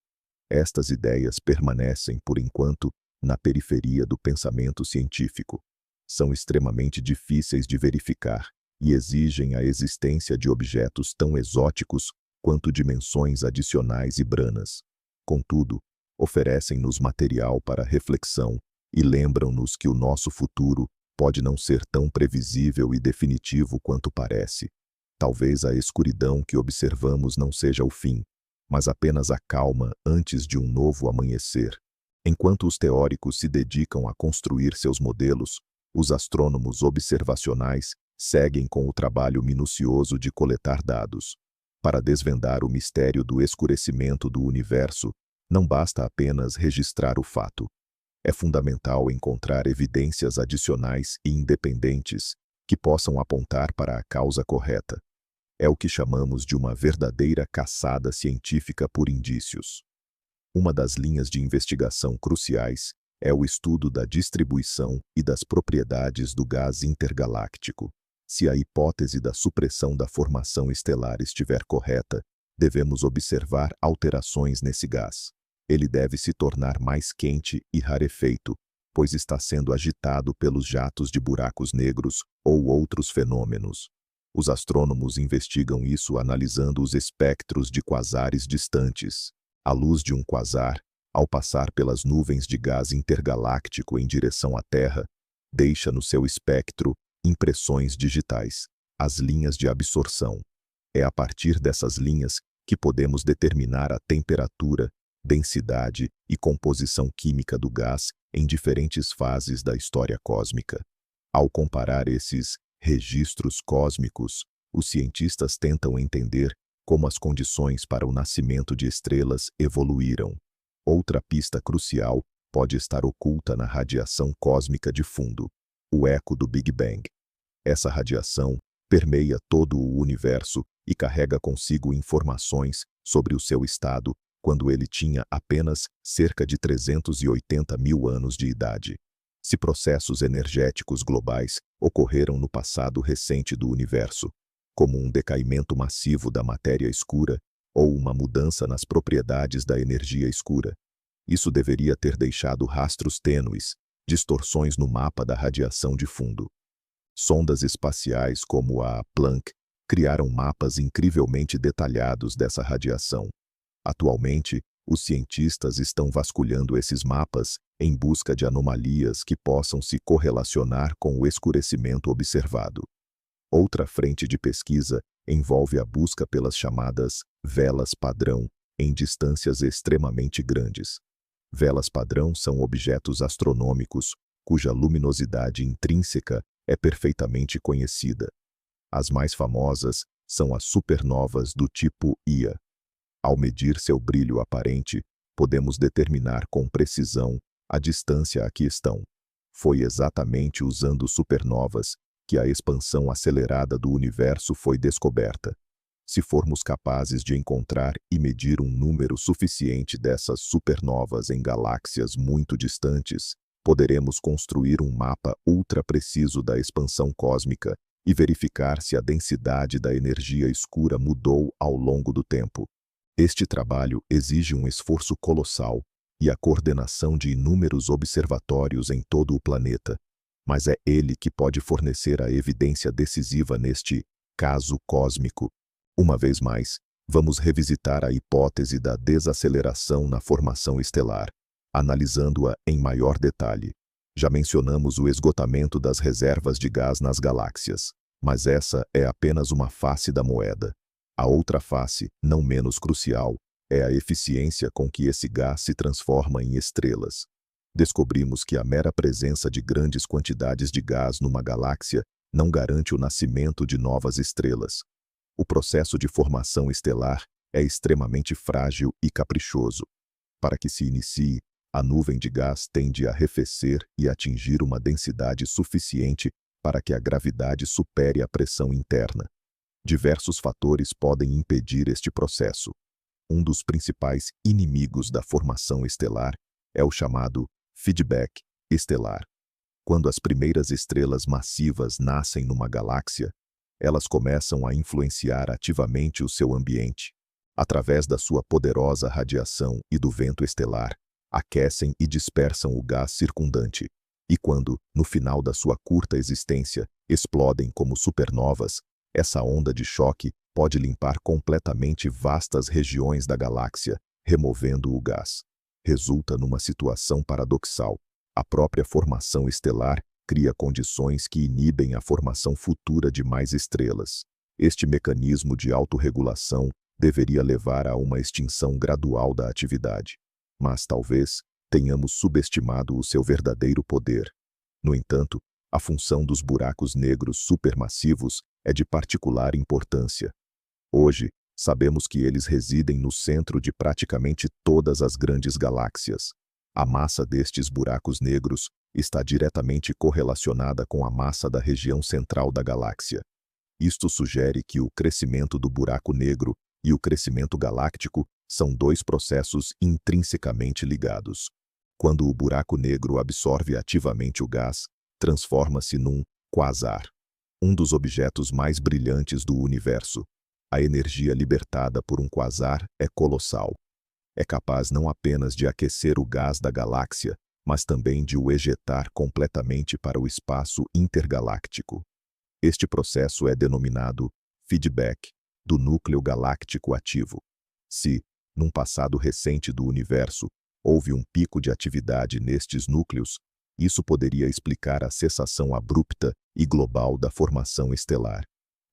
Estas ideias permanecem, por enquanto, na periferia do pensamento científico. São extremamente difíceis de verificar e exigem a existência de objetos tão exóticos quanto dimensões adicionais e branas. Contudo, oferecem-nos material para reflexão e lembram-nos que o nosso futuro pode não ser tão previsível e definitivo quanto parece. Talvez a escuridão que observamos não seja o fim, mas apenas a calma antes de um novo amanhecer. Enquanto os teóricos se dedicam a construir seus modelos, os astrônomos observacionais seguem com o trabalho minucioso de coletar dados. Para desvendar o mistério do escurecimento do universo, não basta apenas registrar o fato. É fundamental encontrar evidências adicionais e independentes que possam apontar para a causa correta. É o que chamamos de uma verdadeira caçada científica por indícios. Uma das linhas de investigação cruciais é o estudo da distribuição e das propriedades do gás intergaláctico. Se a hipótese da supressão da formação estelar estiver correta, devemos observar alterações nesse gás. Ele deve se tornar mais quente e rarefeito, pois está sendo agitado pelos jatos de buracos negros ou outros fenômenos. Os astrônomos investigam isso analisando os espectros de quasares distantes. A luz de um quasar, ao passar pelas nuvens de gás intergaláctico em direção à Terra, deixa no seu espectro impressões digitais, as linhas de absorção. É a partir dessas linhas que podemos determinar a temperatura, densidade e composição química do gás em diferentes fases da história cósmica. Ao comparar esses registros cósmicos, os cientistas tentam entender como as condições para o nascimento de estrelas evoluíram. Outra pista crucial pode estar oculta na radiação cósmica de fundo, o eco do Big Bang. Essa radiação permeia todo o universo e carrega consigo informações sobre o seu estado quando ele tinha apenas cerca de 380 mil anos de idade. Se processos energéticos globais ocorreram no passado recente do universo, como um decaimento massivo da matéria escura ou uma mudança nas propriedades da energia escura, isso deveria ter deixado rastros tênues, distorções no mapa da radiação de fundo. Sondas espaciais como a Planck criaram mapas incrivelmente detalhados dessa radiação. Atualmente, os cientistas estão vasculhando esses mapas em busca de anomalias que possam se correlacionar com o escurecimento observado. Outra frente de pesquisa envolve a busca pelas chamadas velas padrão em distâncias extremamente grandes. Velas padrão são objetos astronômicos cuja luminosidade intrínseca é perfeitamente conhecida. As mais famosas são as supernovas do tipo Ia. Ao medir seu brilho aparente, podemos determinar com precisão a distância a que estão. Foi exatamente usando supernovas que a expansão acelerada do universo foi descoberta. Se formos capazes de encontrar e medir um número suficiente dessas supernovas em galáxias muito distantes, poderemos construir um mapa ultra-preciso da expansão cósmica e verificar se a densidade da energia escura mudou ao longo do tempo. Este trabalho exige um esforço colossal e a coordenação de inúmeros observatórios em todo o planeta, mas é ele que pode fornecer a evidência decisiva neste caso cósmico. Uma vez mais, vamos revisitar a hipótese da desaceleração na formação estelar, analisando-a em maior detalhe. Já mencionamos o esgotamento das reservas de gás nas galáxias, mas essa é apenas uma face da moeda. A outra face, não menos crucial, é a eficiência com que esse gás se transforma em estrelas. Descobrimos que a mera presença de grandes quantidades de gás numa galáxia não garante o nascimento de novas estrelas. O processo de formação estelar é extremamente frágil e caprichoso. Para que se inicie, a nuvem de gás tende a arrefecer e atingir uma densidade suficiente para que a gravidade supere a pressão interna. Diversos fatores podem impedir este processo. Um dos principais inimigos da formação estelar é o chamado feedback estelar. Quando as primeiras estrelas massivas nascem numa galáxia, elas começam a influenciar ativamente o seu ambiente. Através da sua poderosa radiação e do vento estelar, aquecem e dispersam o gás circundante. E quando, no final da sua curta existência, explodem como supernovas, essa onda de choque pode limpar completamente vastas regiões da galáxia, removendo o gás. Resulta numa situação paradoxal. A própria formação estelar cria condições que inibem a formação futura de mais estrelas. Este mecanismo de autorregulação deveria levar a uma extinção gradual da atividade. Mas talvez tenhamos subestimado o seu verdadeiro poder. No entanto, a função dos buracos negros supermassivos é de particular importância. Hoje, sabemos que eles residem no centro de praticamente todas as grandes galáxias. A massa destes buracos negros está diretamente correlacionada com a massa da região central da galáxia. Isto sugere que o crescimento do buraco negro e o crescimento galáctico são dois processos intrinsecamente ligados. Quando o buraco negro absorve ativamente o gás, transforma-se num quasar, um dos objetos mais brilhantes do universo. A energia libertada por um quasar é colossal. É capaz não apenas de aquecer o gás da galáxia, mas também de o ejetar completamente para o espaço intergaláctico. Este processo é denominado feedback do núcleo galáctico ativo. Se, num passado recente do universo, houve um pico de atividade nestes núcleos, isso poderia explicar a cessação abrupta e global da formação estelar.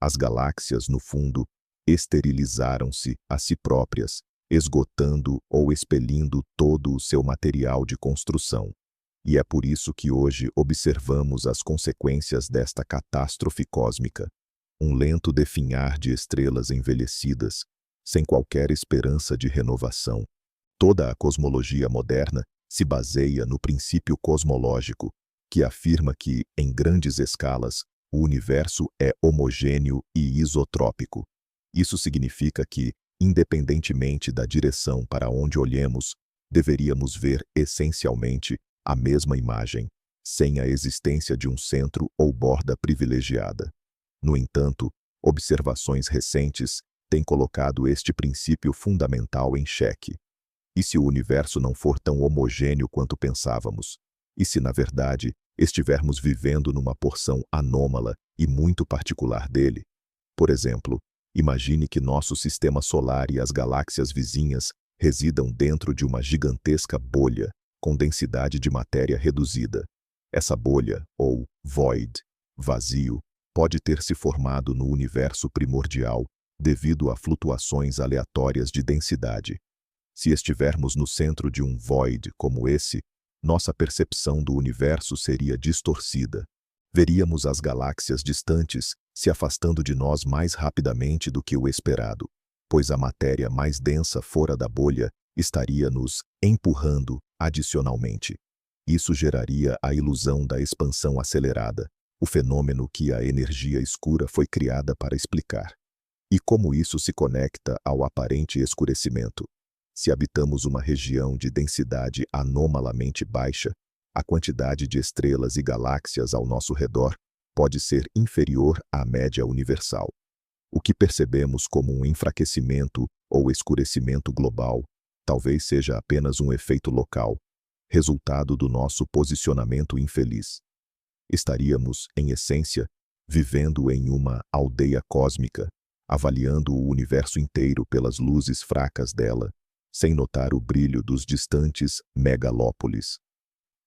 As galáxias, no fundo, esterilizaram-se a si próprias, esgotando ou expelindo todo o seu material de construção. E é por isso que hoje observamos as consequências desta catástrofe cósmica. Um lento definhar de estrelas envelhecidas, sem qualquer esperança de renovação. Toda a cosmologia moderna se baseia no princípio cosmológico, que afirma que, em grandes escalas, o universo é homogêneo e isotrópico. Isso significa que, independentemente da direção para onde olhemos, deveríamos ver essencialmente a mesma imagem, sem a existência de um centro ou borda privilegiada. No entanto, observações recentes têm colocado este princípio fundamental em xeque. E se o universo não for tão homogêneo quanto pensávamos? E se, na verdade, estivermos vivendo numa porção anômala e muito particular dele? Por exemplo, imagine que nosso sistema solar e as galáxias vizinhas residam dentro de uma gigantesca bolha, com densidade de matéria reduzida. Essa bolha, ou void, vazio, pode ter se formado no universo primordial devido a flutuações aleatórias de densidade. Se estivermos no centro de um void como esse, nossa percepção do universo seria distorcida. Veríamos as galáxias distantes se afastando de nós mais rapidamente do que o esperado, pois a matéria mais densa fora da bolha estaria nos empurrando adicionalmente. Isso geraria a ilusão da expansão acelerada, o fenômeno que a energia escura foi criada para explicar. E como isso se conecta ao aparente escurecimento? Se habitamos uma região de densidade anomalamente baixa, a quantidade de estrelas e galáxias ao nosso redor pode ser inferior à média universal. O que percebemos como um enfraquecimento ou escurecimento global talvez seja apenas um efeito local, resultado do nosso posicionamento infeliz. Estaríamos, em essência, vivendo em uma aldeia cósmica, avaliando o universo inteiro pelas luzes fracas dela, sem notar o brilho dos distantes megalópolis.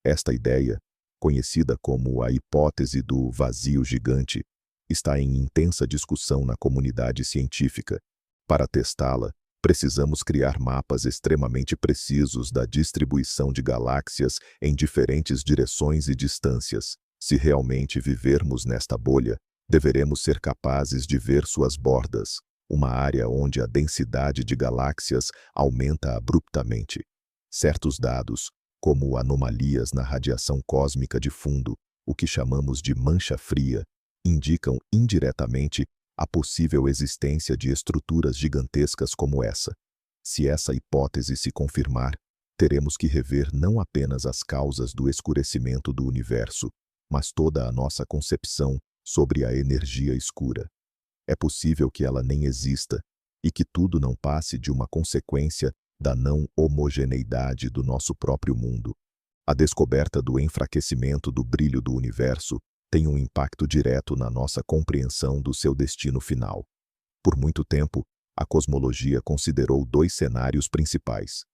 Esta ideia, conhecida como a hipótese do vazio gigante, está em intensa discussão na comunidade científica Para testá-la, precisamos criar mapas extremamente precisos da distribuição de galáxias em diferentes direções e distâncias. Se realmente vivermos nesta bolha, deveremos ser capazes de ver suas bordas, uma área onde a densidade de galáxias aumenta abruptamente. Certos dados, como anomalias na radiação cósmica de fundo, o que chamamos de mancha fria, indicam indiretamente a possível existência de estruturas gigantescas como essa. Se essa hipótese se confirmar, teremos que rever não apenas as causas do escurecimento do universo, mas toda a nossa concepção sobre a energia escura. É possível que ela nem exista e que tudo não passe de uma consequência da não homogeneidade do nosso próprio mundo. A descoberta do enfraquecimento do brilho do universo tem um impacto direto na nossa compreensão do seu destino final. Por muito tempo, a cosmologia considerou dois cenários principais.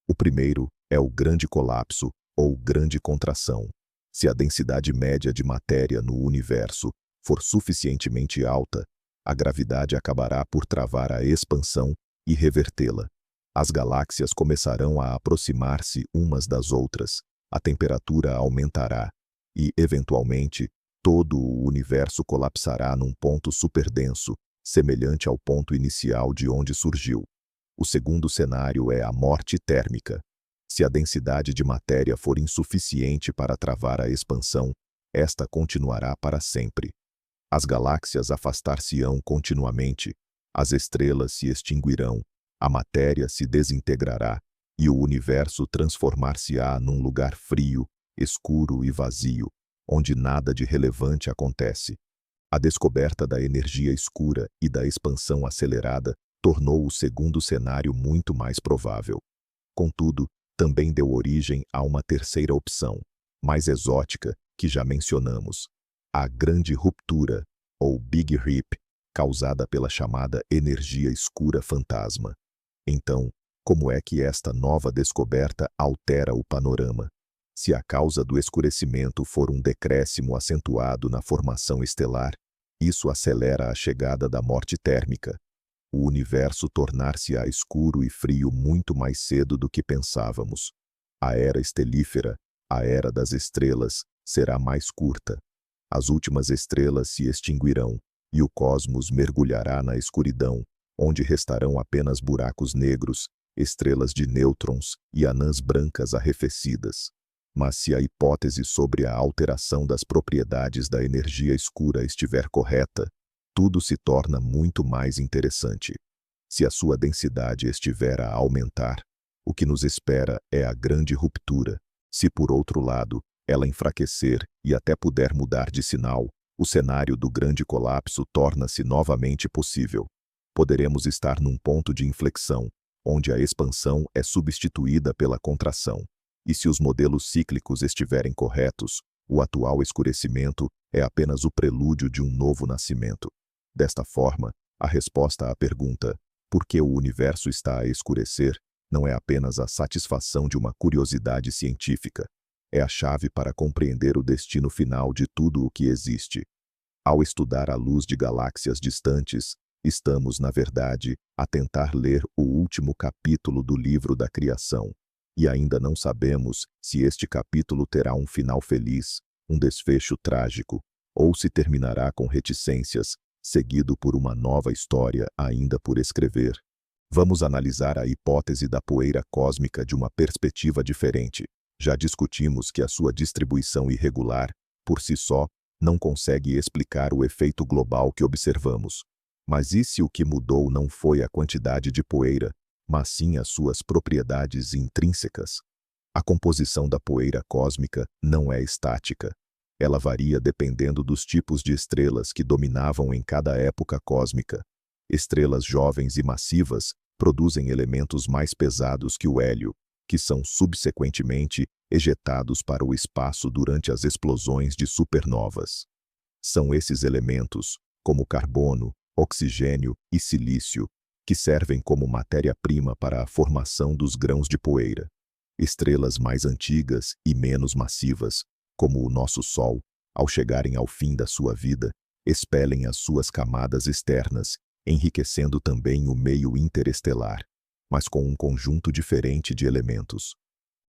O primeiro é o grande colapso ou grande contração. Se a densidade média de matéria no universo for suficientemente alta, a gravidade acabará por travar a expansão e revertê-la. As galáxias começarão a aproximar-se umas das outras, a temperatura aumentará e, eventualmente, todo o universo colapsará num ponto superdenso, semelhante ao ponto inicial de onde surgiu. O segundo cenário é a morte térmica. Se a densidade de matéria for insuficiente para travar a expansão, esta continuará para sempre. As galáxias afastar-se-ão continuamente, as estrelas se extinguirão, a matéria se desintegrará e o universo transformar-se-á num lugar frio, escuro e vazio, onde nada de relevante acontece. A descoberta da energia escura e da expansão acelerada tornou o segundo cenário muito mais provável. Contudo, também deu origem a uma terceira opção, mais exótica, que já mencionamos: a grande ruptura, ou Big Rip, causada pela chamada energia escura fantasma. Então, como é que esta nova descoberta altera o panorama? Se a causa do escurecimento for um decréscimo acentuado na formação estelar, isso acelera a chegada da morte térmica. O universo tornar-se-á escuro e frio muito mais cedo do que pensávamos. A era estelífera, a era das estrelas, será mais curta. As últimas estrelas se extinguirão, e o cosmos mergulhará na escuridão, onde restarão apenas buracos negros, estrelas de nêutrons e anãs brancas arrefecidas. Mas se a hipótese sobre a alteração das propriedades da energia escura estiver correta, tudo se torna muito mais interessante. Se a sua densidade estiver a aumentar, o que nos espera é a grande ruptura. Se, por outro lado, ela enfraquecer e até puder mudar de sinal, o cenário do grande colapso torna-se novamente possível. Poderemos estar num ponto de inflexão, onde a expansão é substituída pela contração. E se os modelos cíclicos estiverem corretos, o atual escurecimento é apenas o prelúdio de um novo nascimento. Desta forma, a resposta à pergunta "por que o universo está a escurecer?" não é apenas a satisfação de uma curiosidade científica. É a chave para compreender o destino final de tudo o que existe. Ao estudar a luz de galáxias distantes, estamos, na verdade, a tentar ler o último capítulo do livro da criação. E ainda não sabemos se este capítulo terá um final feliz, um desfecho trágico, ou se terminará com reticências, seguido por uma nova história ainda por escrever. Vamos analisar a hipótese da poeira cósmica de uma perspectiva diferente. Já discutimos que a sua distribuição irregular, por si só, não consegue explicar o efeito global que observamos. Mas e se o que mudou não foi a quantidade de poeira, mas sim as suas propriedades intrínsecas? A composição da poeira cósmica não é estática. Ela varia dependendo dos tipos de estrelas que dominavam em cada época cósmica. Estrelas jovens e massivas produzem elementos mais pesados que o hélio, que são subsequentemente ejetados para o espaço durante as explosões de supernovas. São esses elementos, como carbono, oxigênio e silício, que servem como matéria-prima para a formação dos grãos de poeira. Estrelas mais antigas e menos massivas, como o nosso Sol, ao chegarem ao fim da sua vida, expelem as suas camadas externas enriquecendo também o meio interestelar, mas com um conjunto diferente de elementos.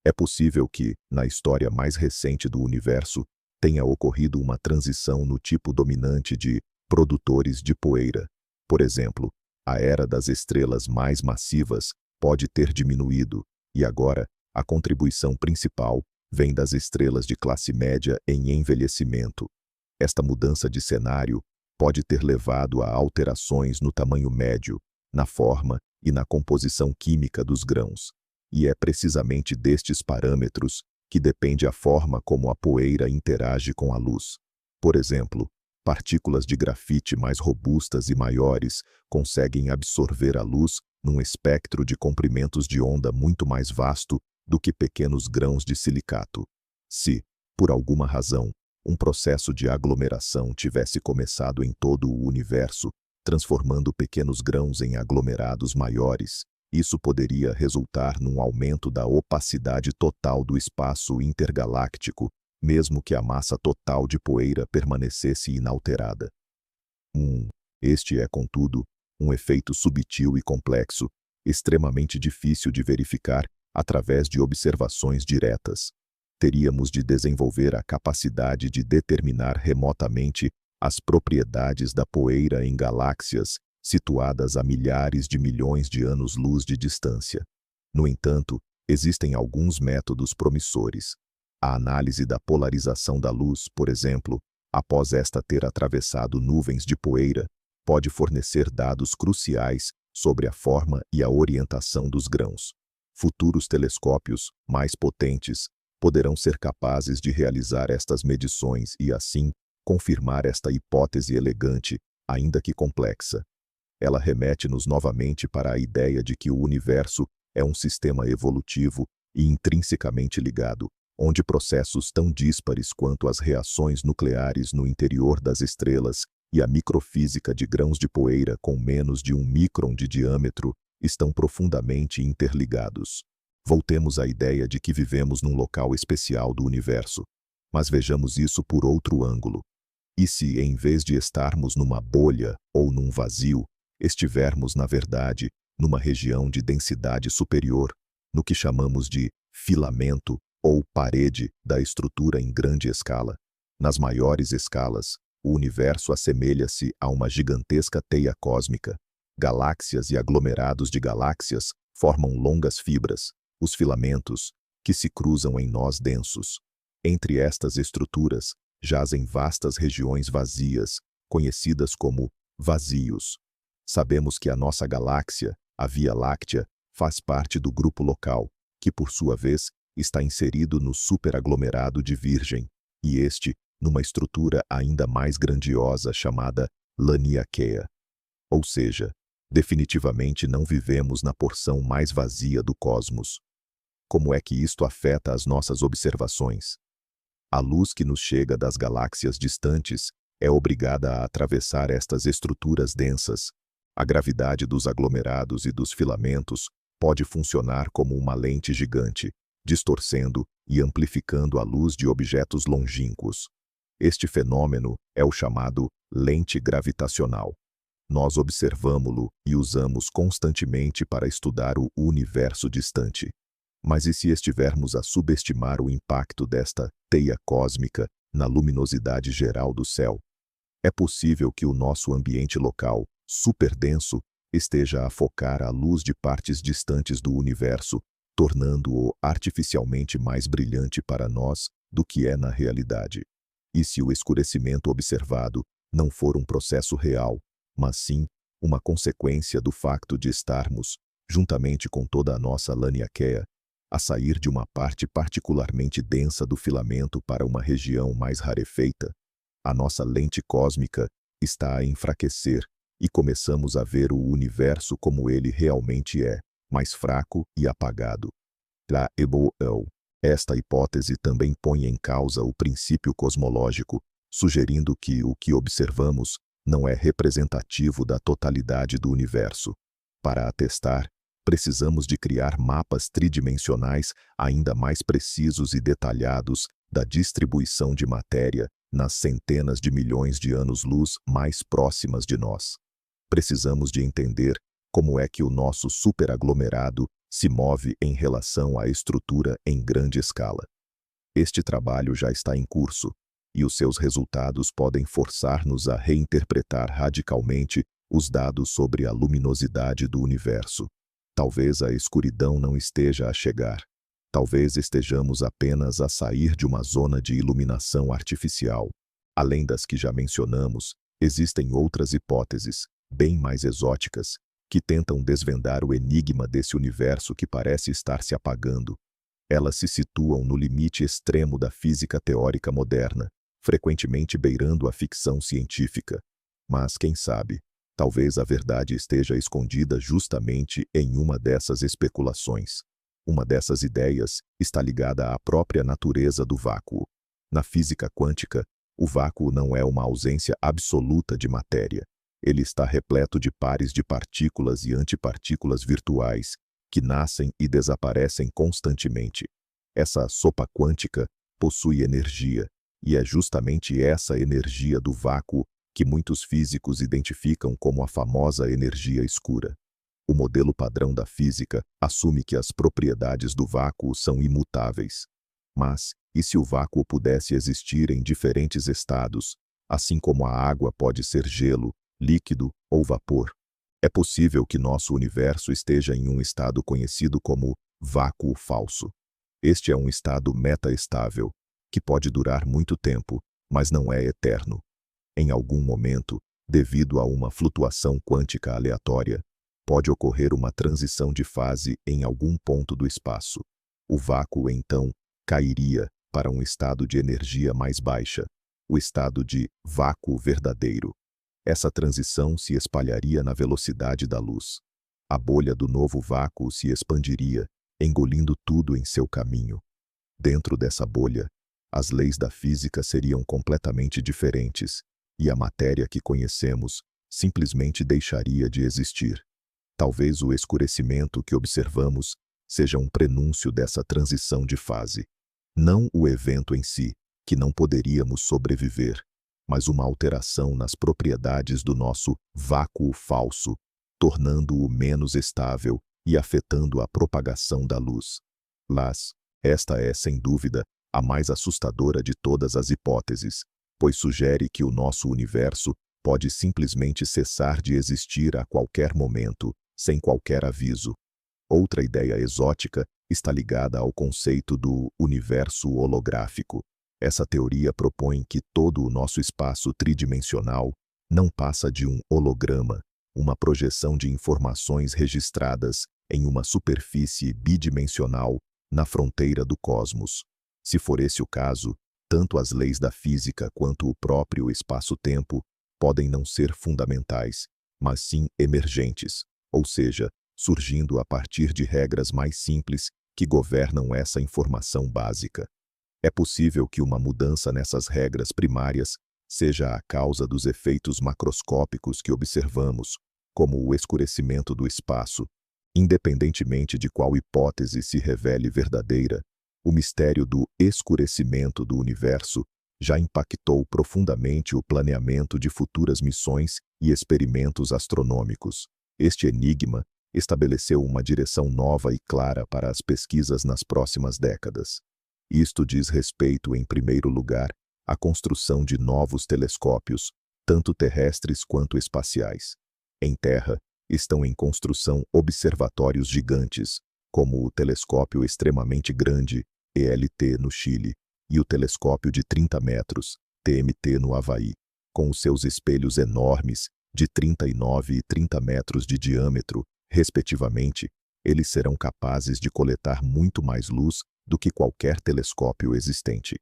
É possível que, na história mais recente do universo, tenha ocorrido uma transição no tipo dominante de produtores de poeira. Por exemplo, a era das estrelas mais massivas pode ter diminuído, e agora a contribuição principal vem das estrelas de classe média em envelhecimento. Esta mudança de cenário pode ter levado a alterações no tamanho médio, na forma e na composição química dos grãos. E é precisamente destes parâmetros que depende a forma como a poeira interage com a luz. Por exemplo, partículas de grafite mais robustas e maiores conseguem absorver a luz num espectro de comprimentos de onda muito mais vasto do que pequenos grãos de silicato. Se, por alguma razão, um processo de aglomeração tivesse começado em todo o universo, transformando pequenos grãos em aglomerados maiores, isso poderia resultar num aumento da opacidade total do espaço intergaláctico, mesmo que a massa total de poeira permanecesse inalterada. Este é, contudo, um efeito subtil e complexo, extremamente difícil de verificar através de observações diretas. Teríamos de desenvolver a capacidade de determinar remotamente as propriedades da poeira em galáxias situadas a milhares de milhões de anos-luz de distância. No entanto, existem alguns métodos promissores. A análise da polarização da luz, por exemplo, após esta ter atravessado nuvens de poeira, pode fornecer dados cruciais sobre a forma e a orientação dos grãos. Futuros telescópios, mais potentes, poderão ser capazes de realizar estas medições e, assim, confirmar esta hipótese elegante, ainda que complexa. Ela remete-nos novamente para a ideia de que o universo é um sistema evolutivo e intrinsecamente ligado, onde processos tão díspares quanto as reações nucleares no interior das estrelas e a microfísica de grãos de poeira com menos de 1 micron de diâmetro estão profundamente interligados. Voltemos à ideia de que vivemos num local especial do universo, mas vejamos isso por outro ângulo. E se, em vez de estarmos numa bolha ou num vazio, estivermos, na verdade, numa região de densidade superior, no que chamamos de filamento ou parede da estrutura em grande escala? Nas maiores escalas, o universo assemelha-se a uma gigantesca teia cósmica. Galáxias e aglomerados de galáxias formam longas fibras, os filamentos, que se cruzam em nós densos. Entre estas estruturas, jazem vastas regiões vazias, conhecidas como vazios. Sabemos que a nossa galáxia, a Via Láctea, faz parte do grupo local, que por sua vez está inserido no superaglomerado de Virgem, e este numa estrutura ainda mais grandiosa chamada Laniakea. Ou seja, definitivamente não vivemos na porção mais vazia do cosmos. Como é que isto afeta as nossas observações? A luz que nos chega das galáxias distantes é obrigada a atravessar estas estruturas densas. A gravidade dos aglomerados e dos filamentos pode funcionar como uma lente gigante, distorcendo e amplificando a luz de objetos longínquos. Este fenômeno é o chamado lente gravitacional. Nós observamo-lo e usamos constantemente para estudar o universo distante. Mas e se estivermos a subestimar o impacto desta teia cósmica na luminosidade geral do céu? É possível que o nosso ambiente local, superdenso, esteja a focar a luz de partes distantes do universo, tornando-o artificialmente mais brilhante para nós do que é na realidade. E se o escurecimento observado não for um processo real, mas sim uma consequência do facto de estarmos, juntamente com toda a nossa Laniakea, a sair de uma parte particularmente densa do filamento para uma região mais rarefeita, a nossa lente cósmica está a enfraquecer e começamos a ver o universo como ele realmente é, mais fraco e apagado. Esta hipótese também põe em causa o princípio cosmológico, sugerindo que o que observamos não é representativo da totalidade do universo. Para atestar, precisamos de criar mapas tridimensionais ainda mais precisos e detalhados da distribuição de matéria nas centenas de milhões de anos-luz mais próximas de nós. precisamos de entender como é que o nosso superaglomerado se move em relação à estrutura em grande escala. Este trabalho já está em curso, e os seus resultados podem forçar-nos a reinterpretar radicalmente os dados sobre a luminosidade do universo. Talvez a escuridão não esteja a chegar. Talvez estejamos apenas a sair de uma zona de iluminação artificial. Além das que já mencionamos, existem outras hipóteses, bem mais exóticas, que tentam desvendar o enigma desse universo que parece estar se apagando. Elas se situam no limite extremo da física teórica moderna, frequentemente beirando a ficção científica. Mas, quem sabe, talvez a verdade esteja escondida justamente em uma dessas especulações. Uma dessas ideias está ligada à própria natureza do vácuo. Na física quântica, o vácuo não é uma ausência absoluta de matéria. Ele está repleto de pares de partículas e antipartículas virtuais, que nascem e desaparecem constantemente. Essa sopa quântica possui energia, e é justamente essa energia do vácuo que muitos físicos identificam como a famosa energia escura. O modelo padrão da física assume que as propriedades do vácuo são imutáveis. Mas, e se o vácuo pudesse existir em diferentes estados, assim como a água pode ser gelo, líquido ou vapor? É possível que nosso universo esteja em um estado conhecido como vácuo falso. Este é um estado metaestável, que pode durar muito tempo, mas não é eterno. Em algum momento, devido a uma flutuação quântica aleatória, pode ocorrer uma transição de fase em algum ponto do espaço. O vácuo, então, cairia para um estado de energia mais baixa, o estado de vácuo verdadeiro. Essa transição se espalharia na velocidade da luz. A bolha do novo vácuo se expandiria, engolindo tudo em seu caminho. Dentro dessa bolha, as leis da física seriam completamente diferentes, e a matéria que conhecemos simplesmente deixaria de existir. Talvez o escurecimento que observamos seja um prenúncio dessa transição de fase. Não o evento em si, que não poderíamos sobreviver, mas uma alteração nas propriedades do nosso vácuo falso, tornando-o menos estável e afetando a propagação da luz. Mas, esta é, sem dúvida, a mais assustadora de todas as hipóteses, pois sugere que o nosso universo pode simplesmente cessar de existir a qualquer momento, sem qualquer aviso. Outra ideia exótica está ligada ao conceito do universo holográfico. Essa teoria propõe que todo o nosso espaço tridimensional não passa de um holograma, uma projeção de informações registradas em uma superfície bidimensional na fronteira do cosmos. Se for esse o caso, tanto as leis da física quanto o próprio espaço-tempo podem não ser fundamentais, mas sim emergentes, ou seja, surgindo a partir de regras mais simples que governam essa informação básica. É possível que uma mudança nessas regras primárias seja a causa dos efeitos macroscópicos que observamos, como o escurecimento do espaço. Independentemente de qual hipótese se revele verdadeira, o mistério do escurecimento do universo já impactou profundamente o planeamento de futuras missões e experimentos astronômicos. Este enigma estabeleceu uma direção nova e clara para as pesquisas nas próximas décadas. Isto diz respeito, em primeiro lugar, à construção de novos telescópios, tanto terrestres quanto espaciais. Em terra, estão em construção observatórios gigantes, como o Telescópio Extremamente Grande, ELT, no Chile, e o Telescópio de 30 metros, TMT, no Havaí, com os seus espelhos enormes, de 39 e 30 metros de diâmetro, respectivamente. Eles serão capazes de coletar muito mais luz do que qualquer telescópio existente.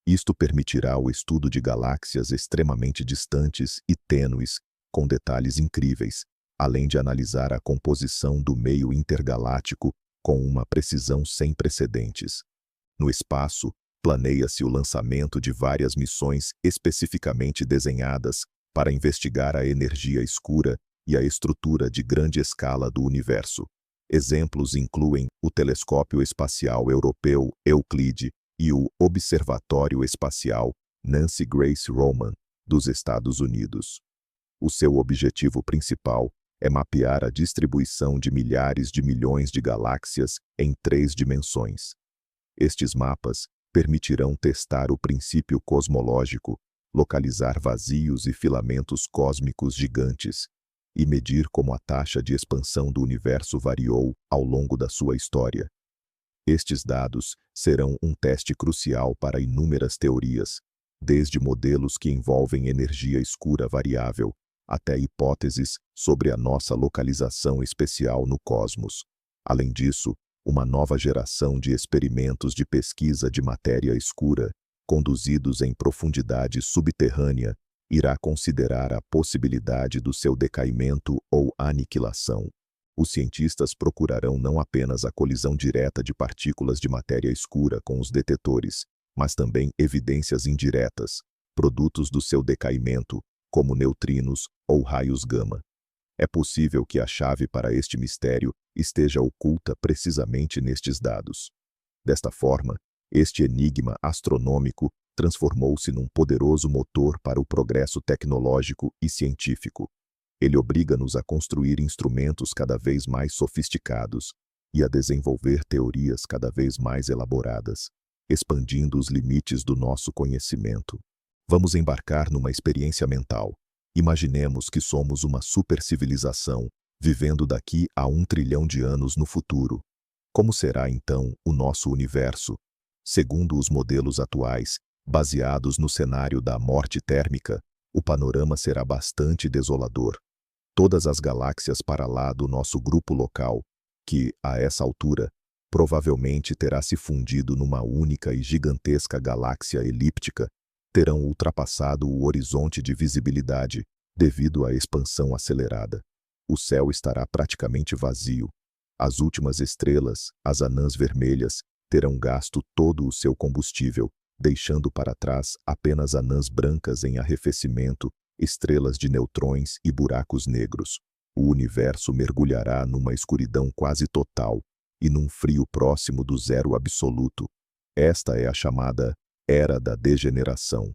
Isto permitirá o estudo de galáxias extremamente distantes e tênues, com detalhes incríveis, além de analisar a composição do meio intergaláctico com uma precisão sem precedentes. No espaço, planeia-se o lançamento de várias missões especificamente desenhadas para investigar a energia escura e a estrutura de grande escala do universo. Exemplos incluem o Telescópio Espacial Europeu Euclide e o Observatório Espacial Nancy Grace Roman, dos Estados Unidos. O seu objetivo principal é mapear a distribuição de milhares de milhões de galáxias em 3 dimensões. Estes mapas permitirão testar o princípio cosmológico, localizar vazios e filamentos cósmicos gigantes, e medir como a taxa de expansão do universo variou ao longo da sua história. Estes dados serão um teste crucial para inúmeras teorias, desde modelos que envolvem energia escura variável, até hipóteses sobre a nossa localização especial no cosmos. Além disso, uma nova geração de experimentos de pesquisa de matéria escura, conduzidos em profundidade subterrânea, irá considerar a possibilidade do seu decaimento ou aniquilação. Os cientistas procurarão não apenas a colisão direta de partículas de matéria escura com os detetores, mas também evidências indiretas, produtos do seu decaimento, como neutrinos ou raios gama. É possível que a chave para este mistério esteja oculta precisamente nestes dados. Desta forma, este enigma astronômico transformou-se num poderoso motor para o progresso tecnológico e científico. Ele obriga-nos a construir instrumentos cada vez mais sofisticados e a desenvolver teorias cada vez mais elaboradas, expandindo os limites do nosso conhecimento. Vamos embarcar numa experiência mental. Imaginemos que somos uma supercivilização, vivendo daqui a 1 trilhão de anos no futuro. Como será, então, o nosso universo? Segundo os modelos atuais, baseados no cenário da morte térmica, o panorama será bastante desolador. Todas as galáxias para lá do nosso grupo local, que, a essa altura, provavelmente terá se fundido numa única e gigantesca galáxia elíptica, terão ultrapassado o horizonte de visibilidade devido à expansão acelerada. O céu estará praticamente vazio. As últimas estrelas, as anãs vermelhas, terão gasto todo o seu combustível, deixando para trás apenas anãs brancas em arrefecimento, estrelas de neutrões e buracos negros. O universo mergulhará numa escuridão quase total e num frio próximo do zero absoluto. Esta é a chamada Era da Degeneração.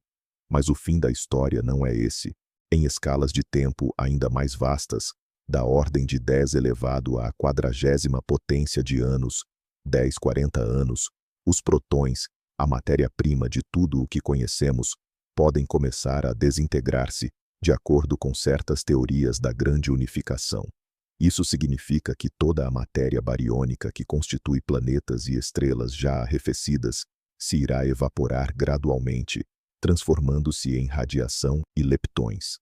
Mas o fim da história não é esse. Em escalas de tempo ainda mais vastas, da ordem de 10 elevado à 40ª potência de anos, 40 anos, os protões, a matéria-prima de tudo o que conhecemos, podem começar a desintegrar-se, de acordo com certas teorias da grande unificação. Isso significa que toda a matéria bariônica que constitui planetas e estrelas já arrefecidas se irá evaporar gradualmente, transformando-se em radiação e leptões.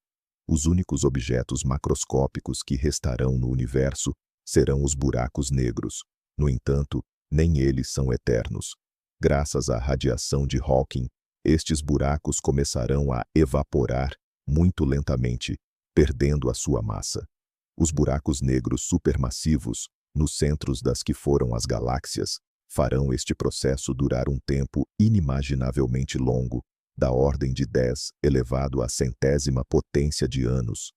Os únicos objetos macroscópicos que restarão no universo serão os buracos negros. No entanto, nem eles são eternos. Graças à radiação de Hawking, estes buracos começarão a evaporar muito lentamente, perdendo a sua massa. Os buracos negros supermassivos, nos centros das que foram as galáxias, farão este processo durar um tempo inimaginavelmente longo, da ordem de 10 elevado à 100ª potência de anos,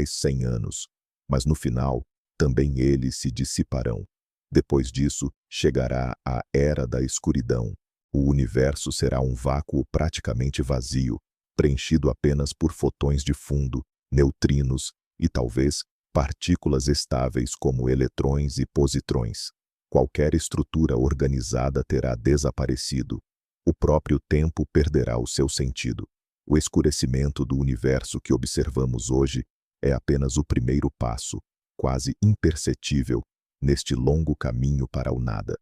100 anos. Mas no final, também eles se dissiparão. Depois disso, chegará a Era da Escuridão. O universo será um vácuo praticamente vazio, preenchido apenas por fotões de fundo, neutrinos e talvez partículas estáveis como eletrões e positrões. Qualquer estrutura organizada terá desaparecido. O próprio tempo perderá o seu sentido. O escurecimento do universo que observamos hoje é apenas o primeiro passo, quase imperceptível, neste longo caminho para o nada.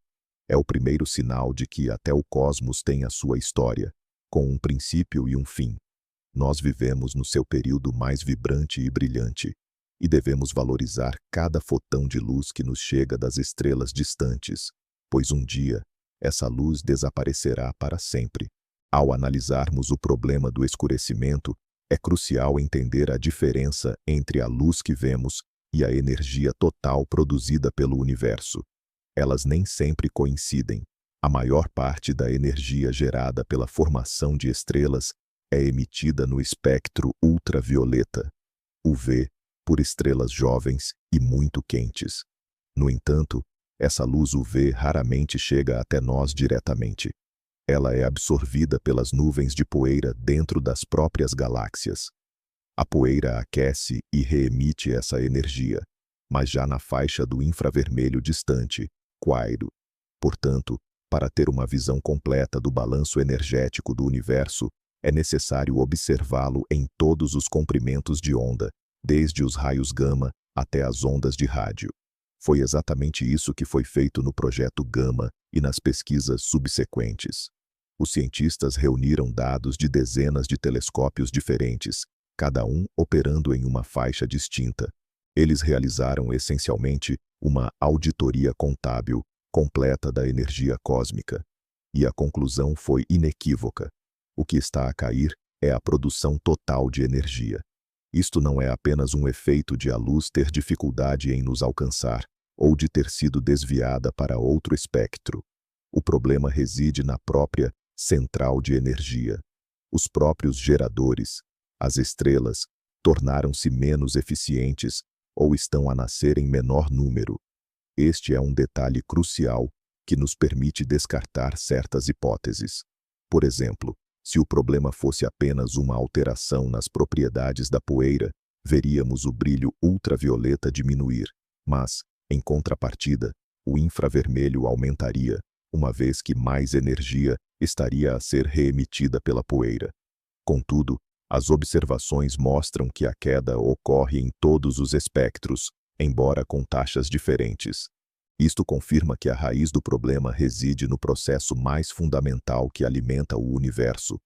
É o primeiro sinal de que até o cosmos tem a sua história, com um princípio e um fim. Nós vivemos no seu período mais vibrante e brilhante, e devemos valorizar cada fotão de luz que nos chega das estrelas distantes, pois um dia essa luz desaparecerá para sempre. Ao analisarmos o problema do escurecimento, é crucial entender a diferença entre a luz que vemos e a energia total produzida pelo universo. Elas nem sempre coincidem. A maior parte da energia gerada pela formação de estrelas é emitida no espectro ultravioleta, UV, por estrelas jovens e muito quentes. No entanto, essa luz UV raramente chega até nós diretamente. Ela é absorvida pelas nuvens de poeira dentro das próprias galáxias. A poeira aquece e reemite essa energia, mas já na faixa do infravermelho distante, quairo. Portanto, para ter uma visão completa do balanço energético do universo, é necessário observá-lo em todos os comprimentos de onda, desde os raios gama até as ondas de rádio. Foi exatamente isso que foi feito no projeto Gama e nas pesquisas subsequentes. Os cientistas reuniram dados de dezenas de telescópios diferentes, cada um operando em uma faixa distinta. Eles realizaram essencialmente uma auditoria contábil completa da energia cósmica. E a conclusão foi inequívoca. O que está a cair é a produção total de energia. Isto não é apenas um efeito de a luz ter dificuldade em nos alcançar, ou de ter sido desviada para outro espectro. O problema reside na própria central de energia. Os próprios geradores, as estrelas, tornaram-se menos eficientes ou estão a nascer em menor número. Este é um detalhe crucial que nos permite descartar certas hipóteses. Por exemplo, se o problema fosse apenas uma alteração nas propriedades da poeira, veríamos o brilho ultravioleta diminuir, mas, em contrapartida, o infravermelho aumentaria, uma vez que mais energia estaria a ser reemitida pela poeira. Contudo, as observações mostram que a queda ocorre em todos os espectros, embora com taxas diferentes. Isto confirma que a raiz do problema reside no processo mais fundamental que alimenta o universo,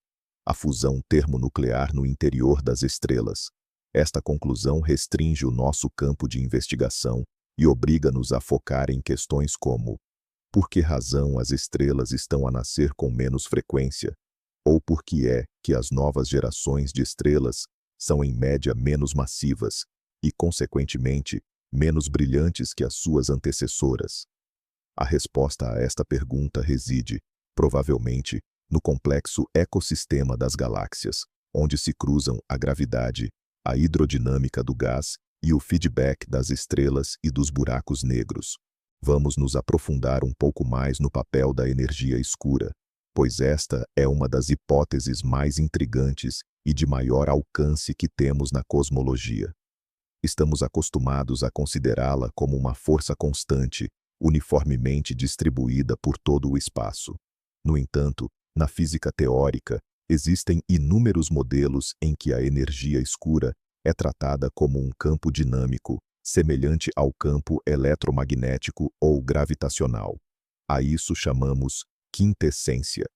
a fusão termonuclear no interior das estrelas. Esta conclusão restringe o nosso campo de investigação e obriga-nos a focar em questões como: por que razão as estrelas estão a nascer com menos frequência? Ou por que é que as novas gerações de estrelas são em média menos massivas e, consequentemente, menos brilhantes que as suas antecessoras? A resposta a esta pergunta reside, provavelmente, no complexo ecossistema das galáxias, onde se cruzam a gravidade, a hidrodinâmica do gás e o feedback das estrelas e dos buracos negros. Vamos nos aprofundar um pouco mais no papel da energia escura, pois esta é uma das hipóteses mais intrigantes e de maior alcance que temos na cosmologia. Estamos acostumados a considerá-la como uma força constante, uniformemente distribuída por todo o espaço. No entanto, na física teórica, existem inúmeros modelos em que a energia escura é tratada como um campo dinâmico, semelhante ao campo eletromagnético ou gravitacional. A isso chamamos quintessência.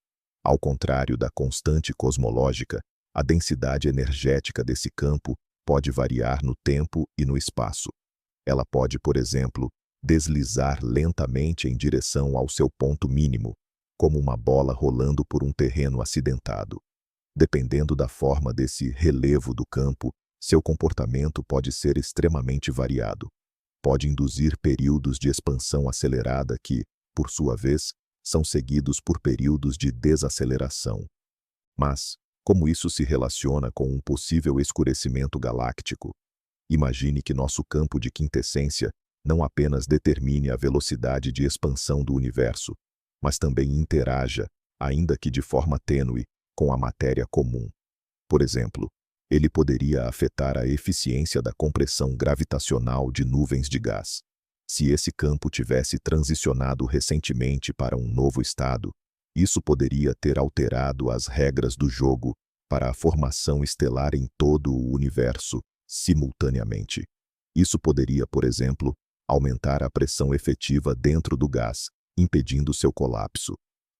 Ao contrário da constante cosmológica, a densidade energética desse campo pode variar no tempo e no espaço. Ela pode, por exemplo, deslizar lentamente em direção ao seu ponto mínimo, como uma bola rolando por um terreno acidentado. Dependendo da forma desse relevo do campo, seu comportamento pode ser extremamente variado. Pode induzir períodos de expansão acelerada que, por sua vez, são seguidos por períodos de desaceleração. Mas, como isso se relaciona com um possível escurecimento galáctico? Imagine que nosso campo de quintessência não apenas determine a velocidade de expansão do universo, mas também interaja, ainda que de forma tênue, com a matéria comum. Por exemplo, ele poderia afetar a eficiência da compressão gravitacional de nuvens de gás. Se esse campo tivesse transicionado recentemente para um novo estado, isso poderia ter alterado as regras do jogo para a formação estelar em todo o universo, simultaneamente. Isso poderia, por exemplo, aumentar a pressão efetiva dentro do gás, impedindo seu colapso.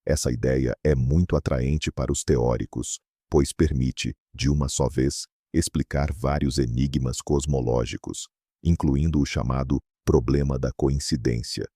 Essa ideia é muito atraente para os teóricos, pois permite, de uma só vez, explicar vários enigmas cosmológicos, incluindo o chamado problema da coincidência.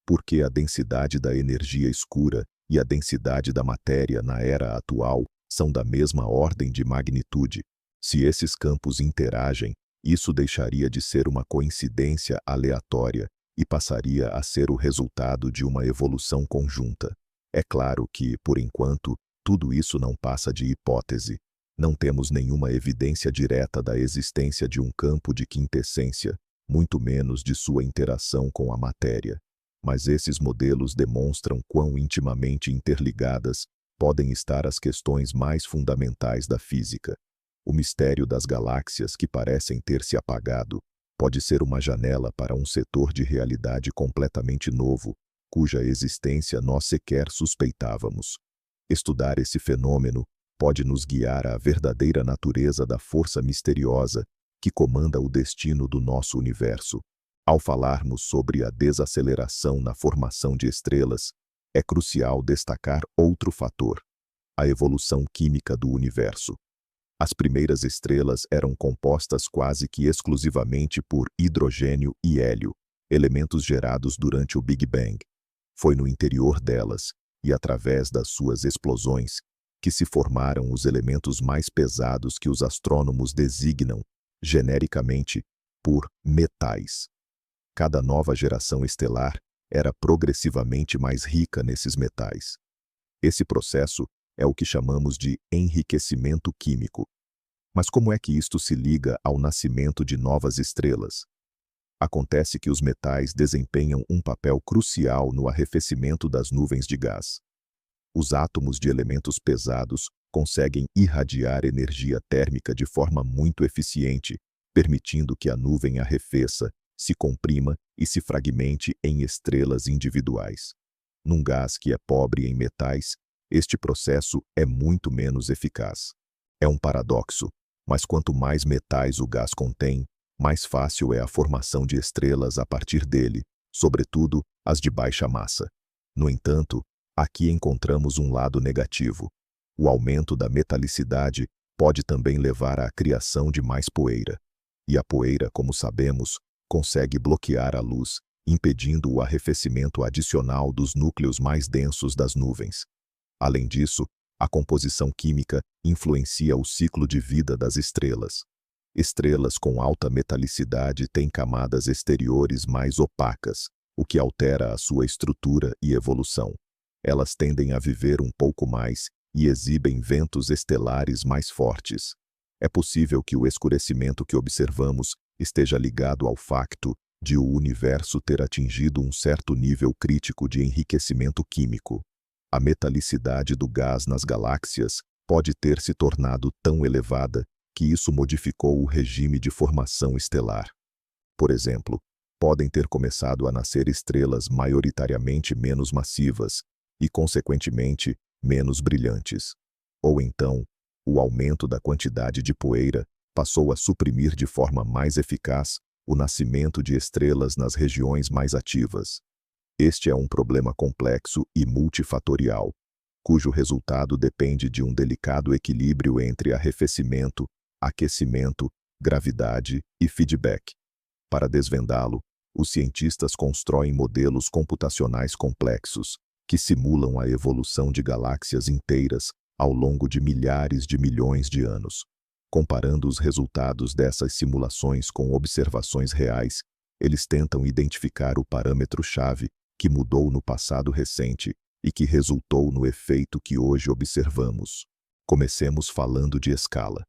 Por que a densidade da energia escura e a densidade da matéria na era atual são da mesma ordem de magnitude? Se esses campos interagem, isso deixaria de ser uma coincidência aleatória e passaria a ser o resultado de uma evolução conjunta. É claro que, por enquanto, tudo isso não passa de hipótese. Não temos nenhuma evidência direta da existência de um campo de quintessência, muito menos de sua interação com a matéria. Mas esses modelos demonstram quão intimamente interligadas podem estar as questões mais fundamentais da física. O mistério das galáxias que parecem ter se apagado pode ser uma janela para um setor de realidade completamente novo, cuja existência nós sequer suspeitávamos. Estudar esse fenômeno pode nos guiar à verdadeira natureza da força misteriosa que comanda o destino do nosso universo. Ao falarmos sobre a desaceleração na formação de estrelas, é crucial destacar outro fator: a evolução química do universo. As primeiras estrelas eram compostas quase que exclusivamente por hidrogênio e hélio, elementos gerados durante o Big Bang. Foi no interior delas, e através das suas explosões, que se formaram os elementos mais pesados que os astrônomos designam, genericamente, por metais. Cada nova geração estelar era progressivamente mais rica nesses metais. Esse processo é o que chamamos de enriquecimento químico. Mas como é que isto se liga ao nascimento de novas estrelas? Acontece que os metais desempenham um papel crucial no arrefecimento das nuvens de gás. Os átomos de elementos pesados conseguem irradiar energia térmica de forma muito eficiente, permitindo que a nuvem arrefeça, se comprima e se fragmente em estrelas individuais. Num gás que é pobre em metais, este processo é muito menos eficaz. É um paradoxo, mas quanto mais metais o gás contém, mais fácil é a formação de estrelas a partir dele, sobretudo as de baixa massa. No entanto, aqui encontramos um lado negativo. O aumento da metalicidade pode também levar à criação de mais poeira. E a poeira, como sabemos, consegue bloquear a luz, impedindo o arrefecimento adicional dos núcleos mais densos das nuvens. Além disso, a composição química influencia o ciclo de vida das estrelas. Estrelas com alta metalicidade têm camadas exteriores mais opacas, o que altera a sua estrutura e evolução. Elas tendem a viver um pouco mais e exibem ventos estelares mais fortes. É possível que o escurecimento que observamos esteja ligado ao facto de o universo ter atingido um certo nível crítico de enriquecimento químico. A metalicidade do gás nas galáxias pode ter se tornado tão elevada que isso modificou o regime de formação estelar. Por exemplo, podem ter começado a nascer estrelas maioritariamente menos massivas e, consequentemente, menos brilhantes. Ou então, o aumento da quantidade de poeira passou a suprimir de forma mais eficaz o nascimento de estrelas nas regiões mais ativas. Este é um problema complexo e multifatorial, cujo resultado depende de um delicado equilíbrio entre arrefecimento, aquecimento, gravidade e feedback. Para desvendá-lo, os cientistas constroem modelos computacionais complexos, que simulam a evolução de galáxias inteiras ao longo de milhares de milhões de anos. Comparando os resultados dessas simulações com observações reais, eles tentam identificar o parâmetro-chave que mudou no passado recente e que resultou no efeito que hoje observamos. Comecemos falando de escala.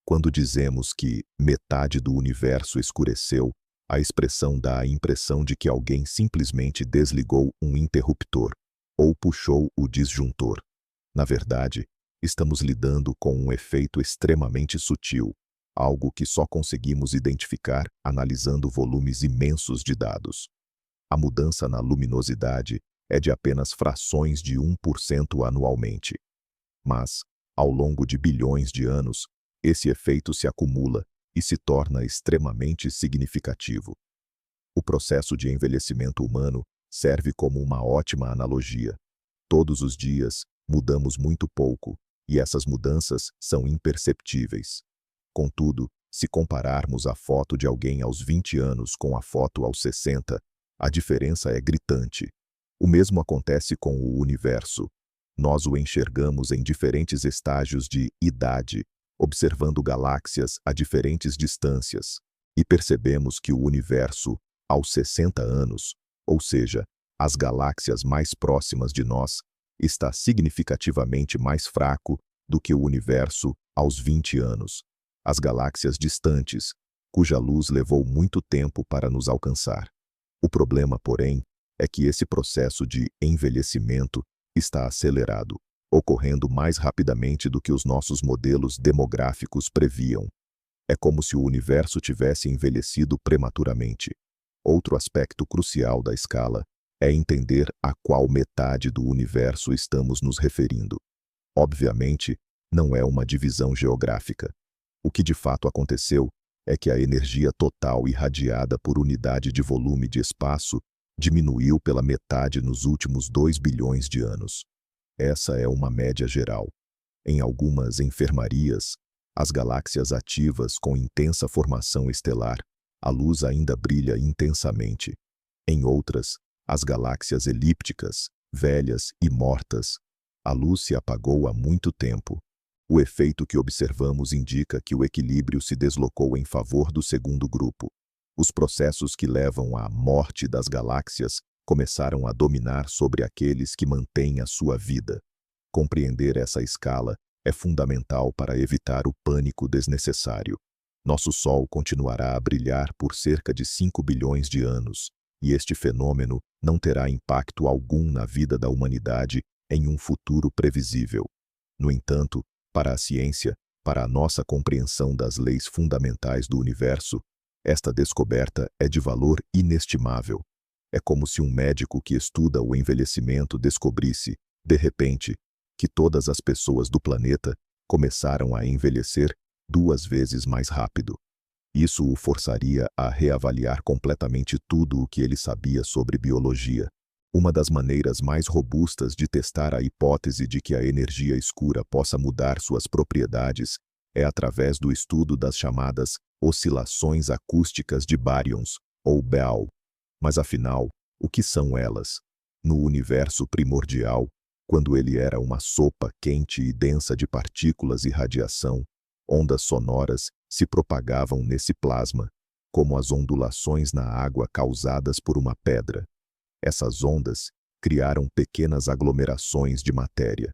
Quando dizemos que metade do universo escureceu, a expressão dá a impressão de que alguém simplesmente desligou um interruptor ou puxou o disjuntor. Na verdade, estamos lidando com um efeito extremamente sutil, algo que só conseguimos identificar analisando volumes imensos de dados. A mudança na luminosidade é de apenas frações de 1% anualmente. Mas, ao longo de bilhões de anos, esse efeito se acumula e se torna extremamente significativo. O processo de envelhecimento humano serve como uma ótima analogia. Todos os dias, mudamos muito pouco, e essas mudanças são imperceptíveis. Contudo, se compararmos a foto de alguém aos 20 anos com a foto aos 60, a diferença é gritante. O mesmo acontece com o universo. Nós o enxergamos em diferentes estágios de idade, observando galáxias a diferentes distâncias, e percebemos que o universo, aos 60 anos, ou seja, as galáxias mais próximas de nós, está significativamente mais fraco do que o universo aos 20 anos, as galáxias distantes, cuja luz levou muito tempo para nos alcançar. O problema, porém, é que esse processo de envelhecimento está acelerado, ocorrendo mais rapidamente do que os nossos modelos demográficos previam. É como se o universo tivesse envelhecido prematuramente. Outro aspecto crucial da escala é entender a qual metade do universo estamos nos referindo. Obviamente, não é uma divisão geográfica. O que de fato aconteceu é que a energia total irradiada por unidade de volume de espaço diminuiu pela metade nos últimos 2 bilhões de anos. Essa é uma média geral. Em algumas enfermarias, as galáxias ativas com intensa formação estelar, a luz ainda brilha intensamente. Em outras, as galáxias elípticas, velhas e mortas, a luz se apagou há muito tempo. O efeito que observamos indica que o equilíbrio se deslocou em favor do segundo grupo. Os processos que levam à morte das galáxias começaram a dominar sobre aqueles que mantêm a sua vida. Compreender essa escala é fundamental para evitar o pânico desnecessário. Nosso Sol continuará a brilhar por cerca de 5 bilhões de anos, e este fenômeno não terá impacto algum na vida da humanidade em um futuro previsível. No entanto, para a ciência, para a nossa compreensão das leis fundamentais do universo, esta descoberta é de valor inestimável. É como se um médico que estuda o envelhecimento descobrisse, de repente, que todas as pessoas do planeta começaram a envelhecer 2 vezes mais rápido. Isso o forçaria a reavaliar completamente tudo o que ele sabia sobre biologia. Uma das maneiras mais robustas de testar a hipótese de que a energia escura possa mudar suas propriedades é através do estudo das chamadas oscilações acústicas de baryons, ou BAO. Mas afinal, o que são elas? No universo primordial, quando ele era uma sopa quente e densa de partículas e radiação, ondas sonoras se propagavam nesse plasma, como as ondulações na água causadas por uma pedra. Essas ondas criaram pequenas aglomerações de matéria.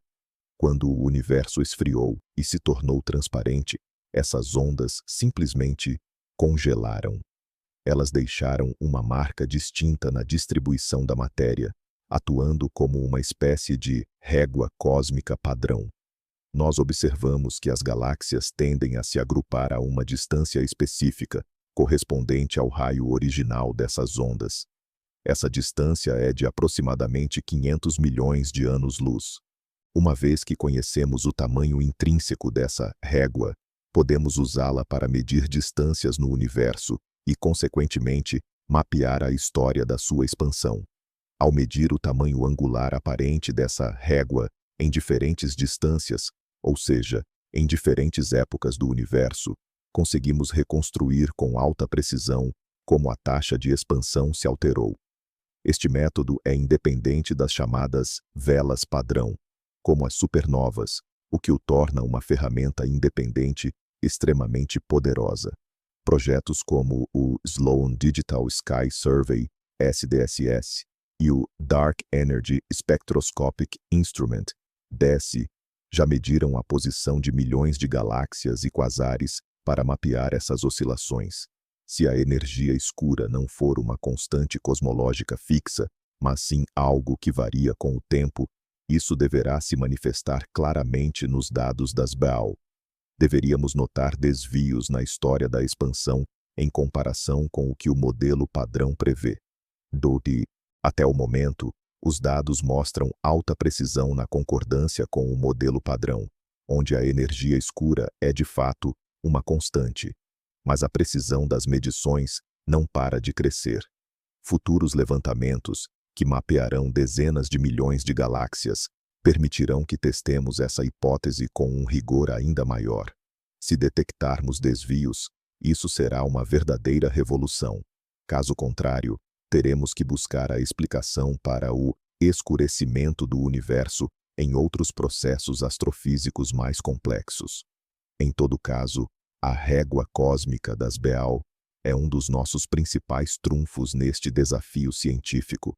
Quando o universo esfriou e se tornou transparente, essas ondas simplesmente congelaram. Elas deixaram uma marca distinta na distribuição da matéria, atuando como uma espécie de régua cósmica padrão. Nós observamos que as galáxias tendem a se agrupar a uma distância específica, correspondente ao raio original dessas ondas. Essa distância é de aproximadamente 500 milhões de anos-luz. Uma vez que conhecemos o tamanho intrínseco dessa régua, podemos usá-la para medir distâncias no universo e, consequentemente, mapear a história da sua expansão. Ao medir o tamanho angular aparente dessa régua em diferentes distâncias, ou seja, em diferentes épocas do universo, conseguimos reconstruir com alta precisão como a taxa de expansão se alterou. Este método é independente das chamadas velas padrão, como as supernovas, o que o torna uma ferramenta independente extremamente poderosa. Projetos como o Sloan Digital Sky Survey, SDSS, e o Dark Energy Spectroscopic Instrument, DESI, já mediram a posição de milhões de galáxias e quasares para mapear essas oscilações. Se a energia escura não for uma constante cosmológica fixa, mas sim algo que varia com o tempo, isso deverá se manifestar claramente nos dados das BAO. Deveríamos notar desvios na história da expansão em comparação com o que o modelo padrão prevê. Até o momento, os dados mostram alta precisão na concordância com o modelo padrão, onde a energia escura é de fato uma constante. Mas a precisão das medições não para de crescer. Futuros levantamentos, que mapearão dezenas de milhões de galáxias, permitirão que testemos essa hipótese com um rigor ainda maior. Se detectarmos desvios, isso será uma verdadeira revolução. Caso contrário, teremos que buscar a explicação para o escurecimento do universo em outros processos astrofísicos mais complexos. Em todo caso, a régua cósmica das BAO é um dos nossos principais trunfos neste desafio científico.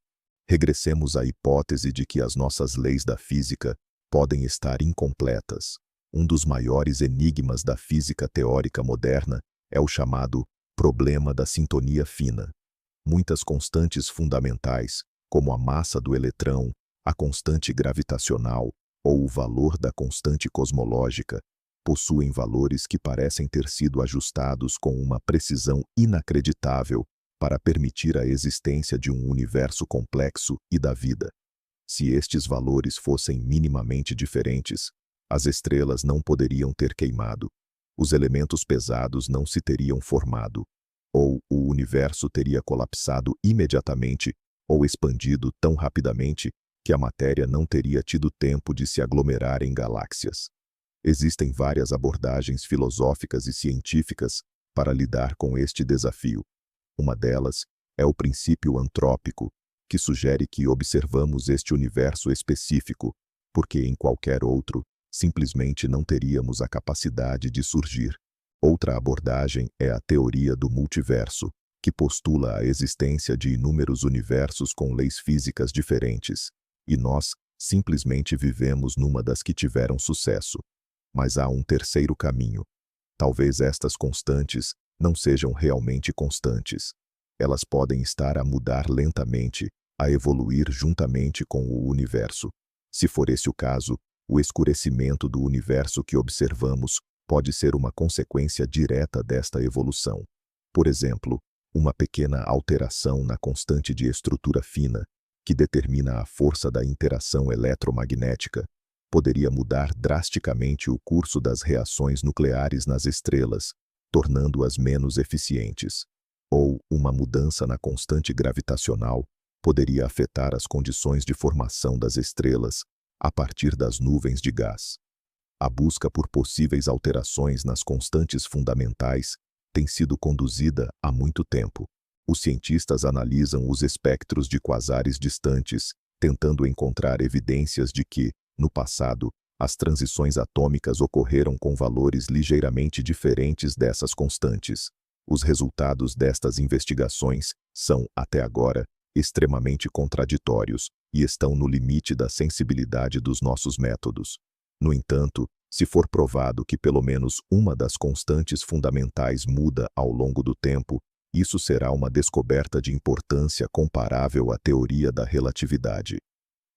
Regressemos à hipótese de que as nossas leis da física podem estar incompletas. Um dos maiores enigmas da física teórica moderna é o chamado problema da sintonia fina. Muitas constantes fundamentais, como a massa do eletrão, a constante gravitacional ou o valor da constante cosmológica, possuem valores que parecem ter sido ajustados com uma precisão inacreditável para permitir a existência de um universo complexo e da vida. Se estes valores fossem minimamente diferentes, as estrelas não poderiam ter queimado, os elementos pesados não se teriam formado, ou o universo teria colapsado imediatamente ou expandido tão rapidamente que a matéria não teria tido tempo de se aglomerar em galáxias. Existem várias abordagens filosóficas e científicas para lidar com este desafio. Uma delas é o princípio antrópico, que sugere que observamos este universo específico, porque em qualquer outro, simplesmente não teríamos a capacidade de surgir. Outra abordagem é a teoria do multiverso, que postula a existência de inúmeros universos com leis físicas diferentes, e nós simplesmente vivemos numa das que tiveram sucesso. Mas há um terceiro caminho. Talvez estas constantes não sejam realmente constantes. Elas podem estar a mudar lentamente, a evoluir juntamente com o universo. Se for esse o caso, o escurecimento do universo que observamos pode ser uma consequência direta desta evolução. Por exemplo, uma pequena alteração na constante de estrutura fina, que determina a força da interação eletromagnética, poderia mudar drasticamente o curso das reações nucleares nas estrelas, tornando-as menos eficientes. Ou uma mudança na constante gravitacional poderia afetar as condições de formação das estrelas a partir das nuvens de gás. A busca por possíveis alterações nas constantes fundamentais tem sido conduzida há muito tempo. Os cientistas analisam os espectros de quasares distantes, tentando encontrar evidências de que, no passado, as transições atômicas ocorreram com valores ligeiramente diferentes dessas constantes. Os resultados destas investigações são, até agora, extremamente contraditórios e estão no limite da sensibilidade dos nossos métodos. No entanto, se for provado que pelo menos uma das constantes fundamentais muda ao longo do tempo, isso será uma descoberta de importância comparável à teoria da relatividade.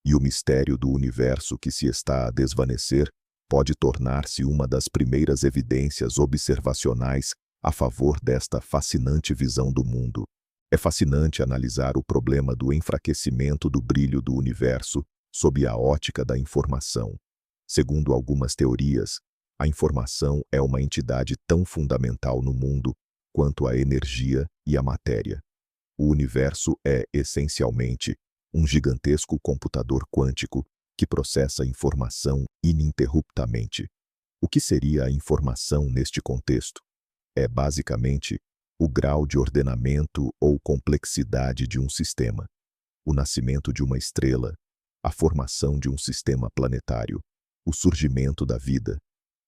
E o mistério do universo que se está a desvanecer pode tornar-se uma das primeiras evidências observacionais a favor desta fascinante visão do mundo. É fascinante analisar o problema do enfraquecimento do brilho do universo sob a ótica da informação. Segundo algumas teorias, a informação é uma entidade tão fundamental no mundo quanto a energia e a matéria. O universo é, essencialmente, um gigantesco computador quântico que processa informação ininterruptamente. O que seria a informação neste contexto? É, basicamente, o grau de ordenamento ou complexidade de um sistema, o nascimento de uma estrela, a formação de um sistema planetário, o surgimento da vida.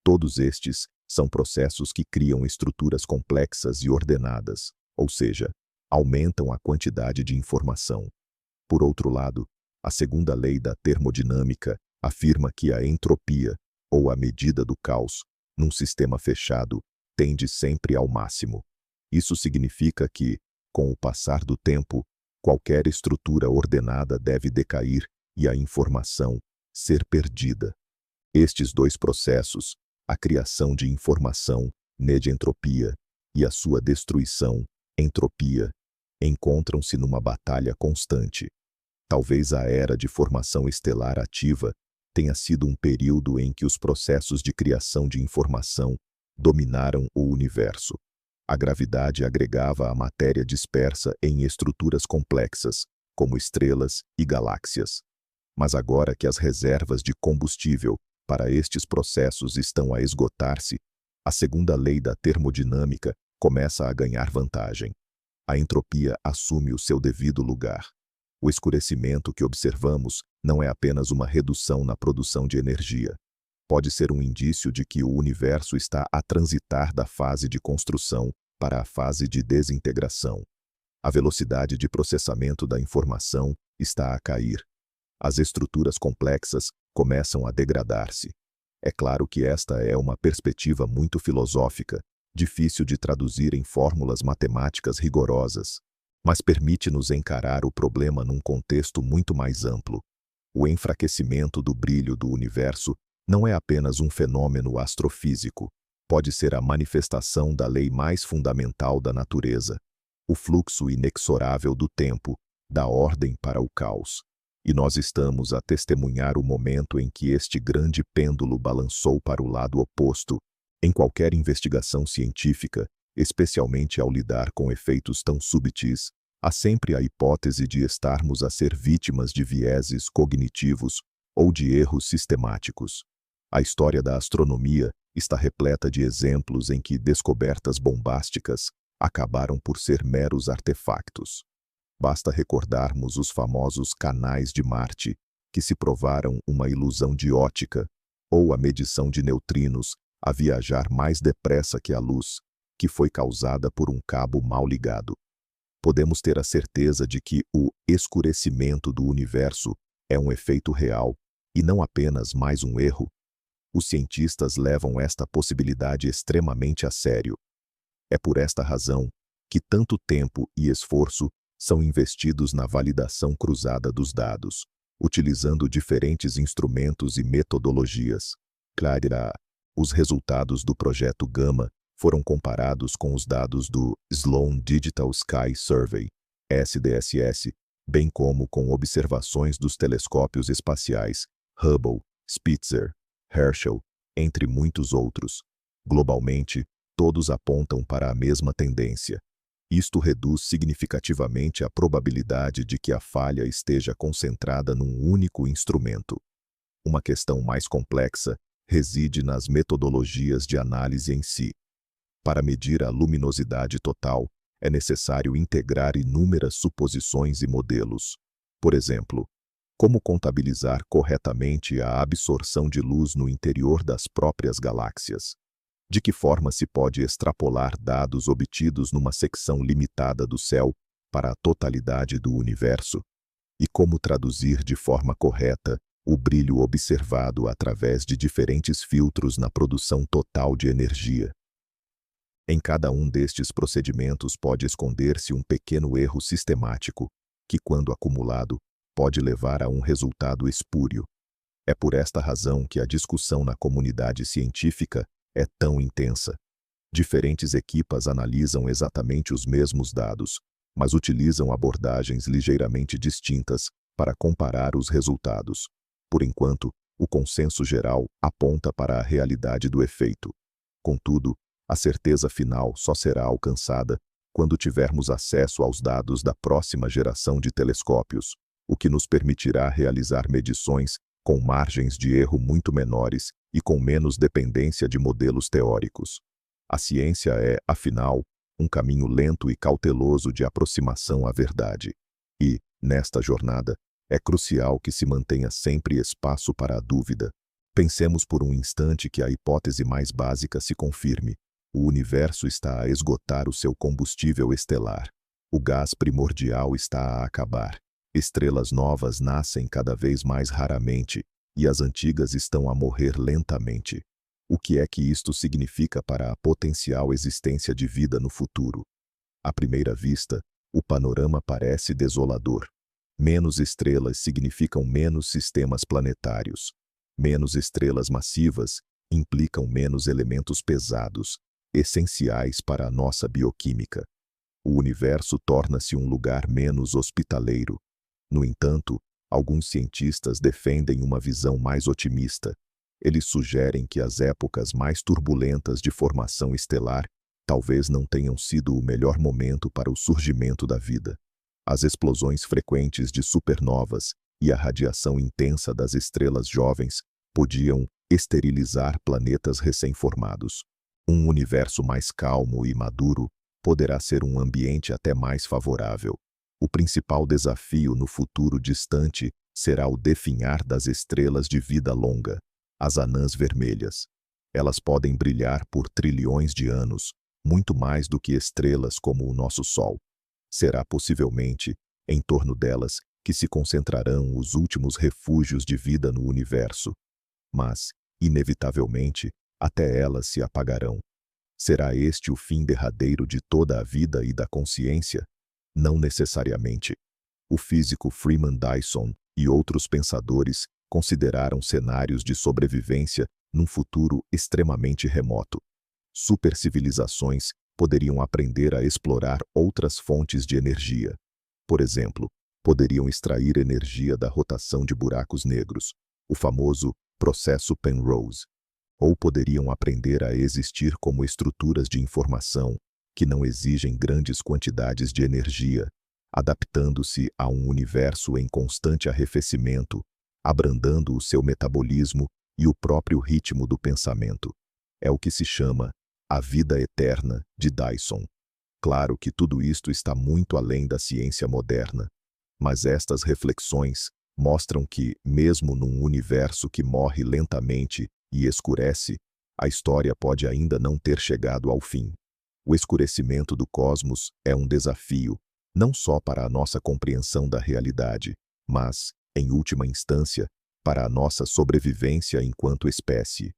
Todos estes são processos que criam estruturas complexas e ordenadas, ou seja, aumentam a quantidade de informação. Por outro lado, a segunda lei da termodinâmica afirma que a entropia, ou a medida do caos, num sistema fechado, tende sempre ao máximo. Isso significa que, com o passar do tempo, qualquer estrutura ordenada deve decair e a informação ser perdida. Estes dois processos, a criação de informação, entropia, e a sua destruição, entropia, encontram-se numa batalha constante. Talvez a era de formação estelar ativa tenha sido um período em que os processos de criação de informação dominaram o universo. A gravidade agregava a matéria dispersa em estruturas complexas, como estrelas e galáxias. Mas agora que as reservas de combustível para estes processos estão a esgotar-se, a segunda lei da termodinâmica começa a ganhar vantagem. A entropia assume o seu devido lugar. O escurecimento que observamos não é apenas uma redução na produção de energia. Pode ser um indício de que o universo está a transitar da fase de construção para a fase de desintegração. A velocidade de processamento da informação está a cair. As estruturas complexas começam a degradar-se. É claro que esta é uma perspectiva muito filosófica, difícil de traduzir em fórmulas matemáticas rigorosas, mas permite-nos encarar o problema num contexto muito mais amplo. O enfraquecimento do brilho do universo não é apenas um fenômeno astrofísico, pode ser a manifestação da lei mais fundamental da natureza, o fluxo inexorável do tempo, da ordem para o caos. E nós estamos a testemunhar o momento em que este grande pêndulo balançou para o lado oposto. Em qualquer investigação científica, especialmente ao lidar com efeitos tão subtis, há sempre a hipótese de estarmos a ser vítimas de vieses cognitivos ou de erros sistemáticos. A história da astronomia está repleta de exemplos em que descobertas bombásticas acabaram por ser meros artefactos. Basta recordarmos os famosos canais de Marte, que se provaram uma ilusão de ótica, ou a medição de neutrinos a viajar mais depressa que a luz, que foi causada por um cabo mal ligado. Podemos ter a certeza de que o escurecimento do universo é um efeito real, e não apenas mais um erro. Os cientistas levam esta possibilidade extremamente a sério. É por esta razão que tanto tempo e esforço são investidos na validação cruzada dos dados, utilizando diferentes instrumentos e metodologias. Claro, os resultados do Projeto Gama foram comparados com os dados do Sloan Digital Sky Survey, SDSS, bem como com observações dos telescópios espaciais Hubble, Spitzer, Herschel, entre muitos outros. Globalmente, todos apontam para a mesma tendência. Isto reduz significativamente a probabilidade de que a falha esteja concentrada num único instrumento. Uma questão mais complexa reside nas metodologias de análise em si. Para medir a luminosidade total, é necessário integrar inúmeras suposições e modelos. Por exemplo, como contabilizar corretamente a absorção de luz no interior das próprias galáxias? De que forma se pode extrapolar dados obtidos numa secção limitada do céu para a totalidade do universo? E como traduzir de forma correta o brilho observado através de diferentes filtros na produção total de energia? Em cada um destes procedimentos pode esconder-se um pequeno erro sistemático, que, quando acumulado, pode levar a um resultado espúrio. É por esta razão que a discussão na comunidade científica é tão intensa. Diferentes equipas analisam exatamente os mesmos dados, mas utilizam abordagens ligeiramente distintas para comparar os resultados. Por enquanto, o consenso geral aponta para a realidade do efeito. Contudo, a certeza final só será alcançada quando tivermos acesso aos dados da próxima geração de telescópios, o que nos permitirá realizar medições com margens de erro muito menores e com menos dependência de modelos teóricos. A ciência é, afinal, um caminho lento e cauteloso de aproximação à verdade. E, nesta jornada, é crucial que se mantenha sempre espaço para a dúvida. Pensemos por um instante que a hipótese mais básica se confirme. O universo está a esgotar o seu combustível estelar. O gás primordial está a acabar. Estrelas novas nascem cada vez mais raramente, e as antigas estão a morrer lentamente. O que é que isto significa para a potencial existência de vida no futuro? À primeira vista, o panorama parece desolador. Menos estrelas significam menos sistemas planetários. Menos estrelas massivas implicam menos elementos pesados, essenciais para a nossa bioquímica. O universo torna-se um lugar menos hospitaleiro. No entanto, alguns cientistas defendem uma visão mais otimista. Eles sugerem que as épocas mais turbulentas de formação estelar talvez não tenham sido o melhor momento para o surgimento da vida. As explosões frequentes de supernovas e a radiação intensa das estrelas jovens podiam esterilizar planetas recém-formados. Um universo mais calmo e maduro poderá ser um ambiente até mais favorável. O principal desafio no futuro distante será o definhar das estrelas de vida longa, as anãs vermelhas. Elas podem brilhar por trilhões de anos, muito mais do que estrelas como o nosso Sol. Será possivelmente em torno delas que se concentrarão os últimos refúgios de vida no universo. Mas, inevitavelmente, até elas se apagarão. Será este o fim derradeiro de toda a vida e da consciência? Não necessariamente. O físico Freeman Dyson e outros pensadores consideraram cenários de sobrevivência num futuro extremamente remoto. Supercivilizações poderiam aprender a explorar outras fontes de energia. Por exemplo, poderiam extrair energia da rotação de buracos negros, o famoso processo Penrose. Ou poderiam aprender a existir como estruturas de informação que não exigem grandes quantidades de energia, adaptando-se a um universo em constante arrefecimento, abrandando o seu metabolismo e o próprio ritmo do pensamento. É o que se chama a vida eterna de Dyson. Claro que tudo isto está muito além da ciência moderna, mas estas reflexões mostram que, mesmo num universo que morre lentamente e escurece, a história pode ainda não ter chegado ao fim. O escurecimento do cosmos é um desafio, não só para a nossa compreensão da realidade, mas, em última instância, para a nossa sobrevivência enquanto espécie.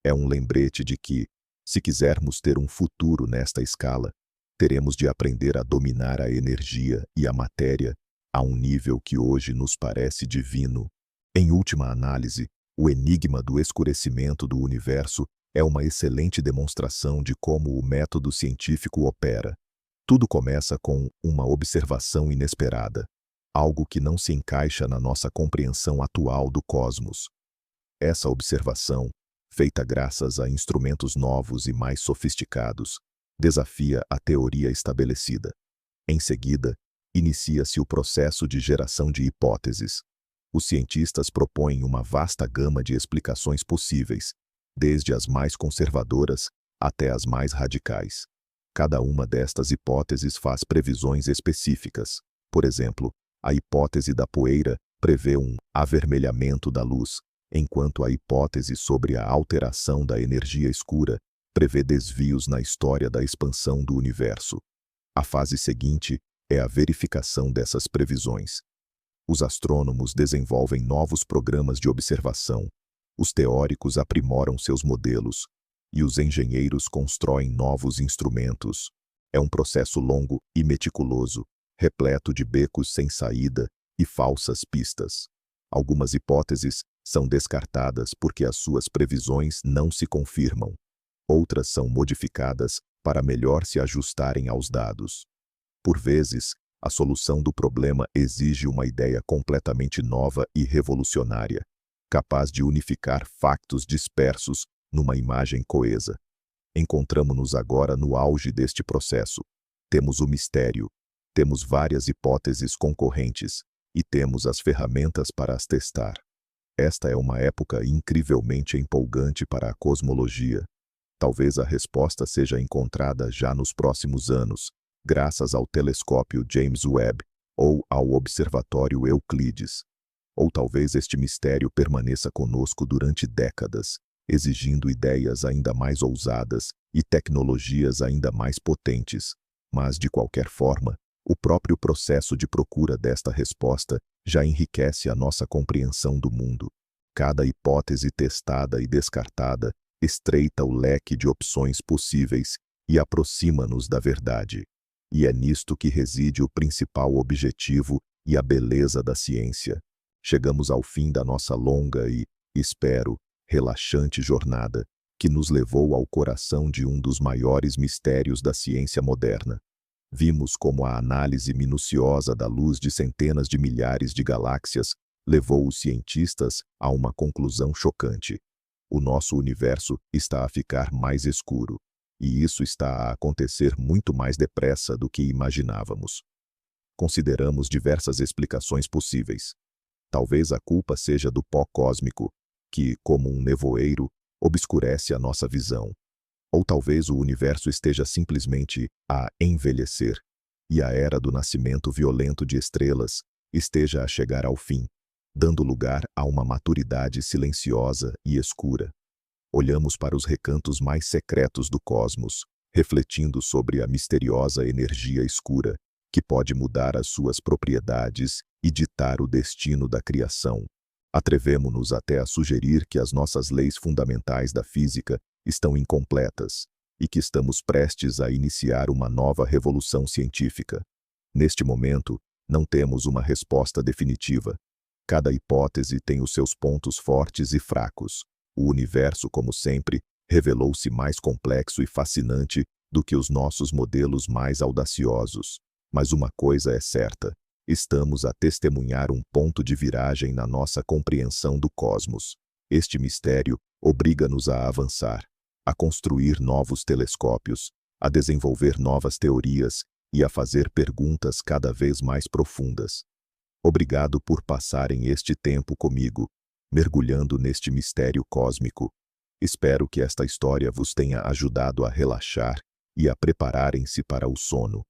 É um lembrete de que, se quisermos ter um futuro nesta escala, teremos de aprender a dominar a energia e a matéria a um nível que hoje nos parece divino. Em última análise, o enigma do escurecimento do universo é uma excelente demonstração de como o método científico opera. Tudo começa com uma observação inesperada, algo que não se encaixa na nossa compreensão atual do cosmos. Essa observação, feita graças a instrumentos novos e mais sofisticados, desafia a teoria estabelecida. Em seguida, inicia-se o processo de geração de hipóteses. Os cientistas propõem uma vasta gama de explicações possíveis, desde as mais conservadoras até as mais radicais. Cada uma destas hipóteses faz previsões específicas. Por exemplo, a hipótese da poeira prevê um avermelhamento da luz, enquanto a hipótese sobre a alteração da energia escura prevê desvios na história da expansão do universo. A fase seguinte é a verificação dessas previsões. Os astrônomos desenvolvem novos programas de observação, os teóricos aprimoram seus modelos e os engenheiros constroem novos instrumentos. É um processo longo e meticuloso, repleto de becos sem saída e falsas pistas. Algumas hipóteses são descartadas porque as suas previsões não se confirmam. Outras são modificadas para melhor se ajustarem aos dados. Por vezes, a solução do problema exige uma ideia completamente nova e revolucionária, capaz de unificar factos dispersos numa imagem coesa. Encontramo-nos agora no auge deste processo. Temos o mistério, temos várias hipóteses concorrentes e temos as ferramentas para as testar. Esta é uma época incrivelmente empolgante para a cosmologia. Talvez a resposta seja encontrada já nos próximos anos, graças ao telescópio James Webb ou ao observatório Euclides. Ou talvez este mistério permaneça conosco durante décadas, exigindo ideias ainda mais ousadas e tecnologias ainda mais potentes. Mas, de qualquer forma, o próprio processo de procura desta resposta já enriquece a nossa compreensão do mundo. Cada hipótese testada e descartada estreita o leque de opções possíveis e aproxima-nos da verdade. E é nisto que reside o principal objetivo e a beleza da ciência. Chegamos ao fim da nossa longa e, espero, relaxante jornada, que nos levou ao coração de um dos maiores mistérios da ciência moderna. Vimos como a análise minuciosa da luz de centenas de milhares de galáxias levou os cientistas a uma conclusão chocante. O nosso universo está a ficar mais escuro, e isso está a acontecer muito mais depressa do que imaginávamos. Consideramos diversas explicações possíveis. Talvez a culpa seja do pó cósmico, que, como um nevoeiro, obscurece a nossa visão. Ou talvez o universo esteja simplesmente a envelhecer, e a era do nascimento violento de estrelas esteja a chegar ao fim, dando lugar a uma maturidade silenciosa e escura. Olhamos para os recantos mais secretos do cosmos, refletindo sobre a misteriosa energia escura, que pode mudar as suas propriedades e ditar o destino da criação. Atrevemo-nos até a sugerir que as nossas leis fundamentais da física estão incompletas e que estamos prestes a iniciar uma nova revolução científica. Neste momento, não temos uma resposta definitiva. Cada hipótese tem os seus pontos fortes e fracos. O universo, como sempre, revelou-se mais complexo e fascinante do que os nossos modelos mais audaciosos. Mas uma coisa é certa: estamos a testemunhar um ponto de viragem na nossa compreensão do cosmos. Este mistério obriga-nos a avançar, a construir novos telescópios, a desenvolver novas teorias e a fazer perguntas cada vez mais profundas. Obrigado por passarem este tempo comigo, mergulhando neste mistério cósmico. Espero que esta história vos tenha ajudado a relaxar e a prepararem-se para o sono.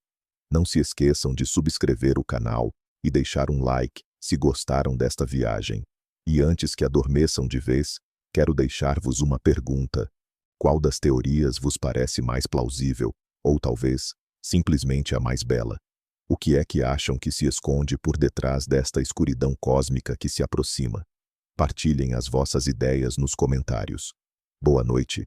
Não se esqueçam de subscrever o canal e deixar um like se gostaram desta viagem. E antes que adormeçam de vez, quero deixar-vos uma pergunta. Qual das teorias vos parece mais plausível, ou talvez, simplesmente a mais bela? O que é que acham que se esconde por detrás desta escuridão cósmica que se aproxima? Partilhem as vossas ideias nos comentários. Boa noite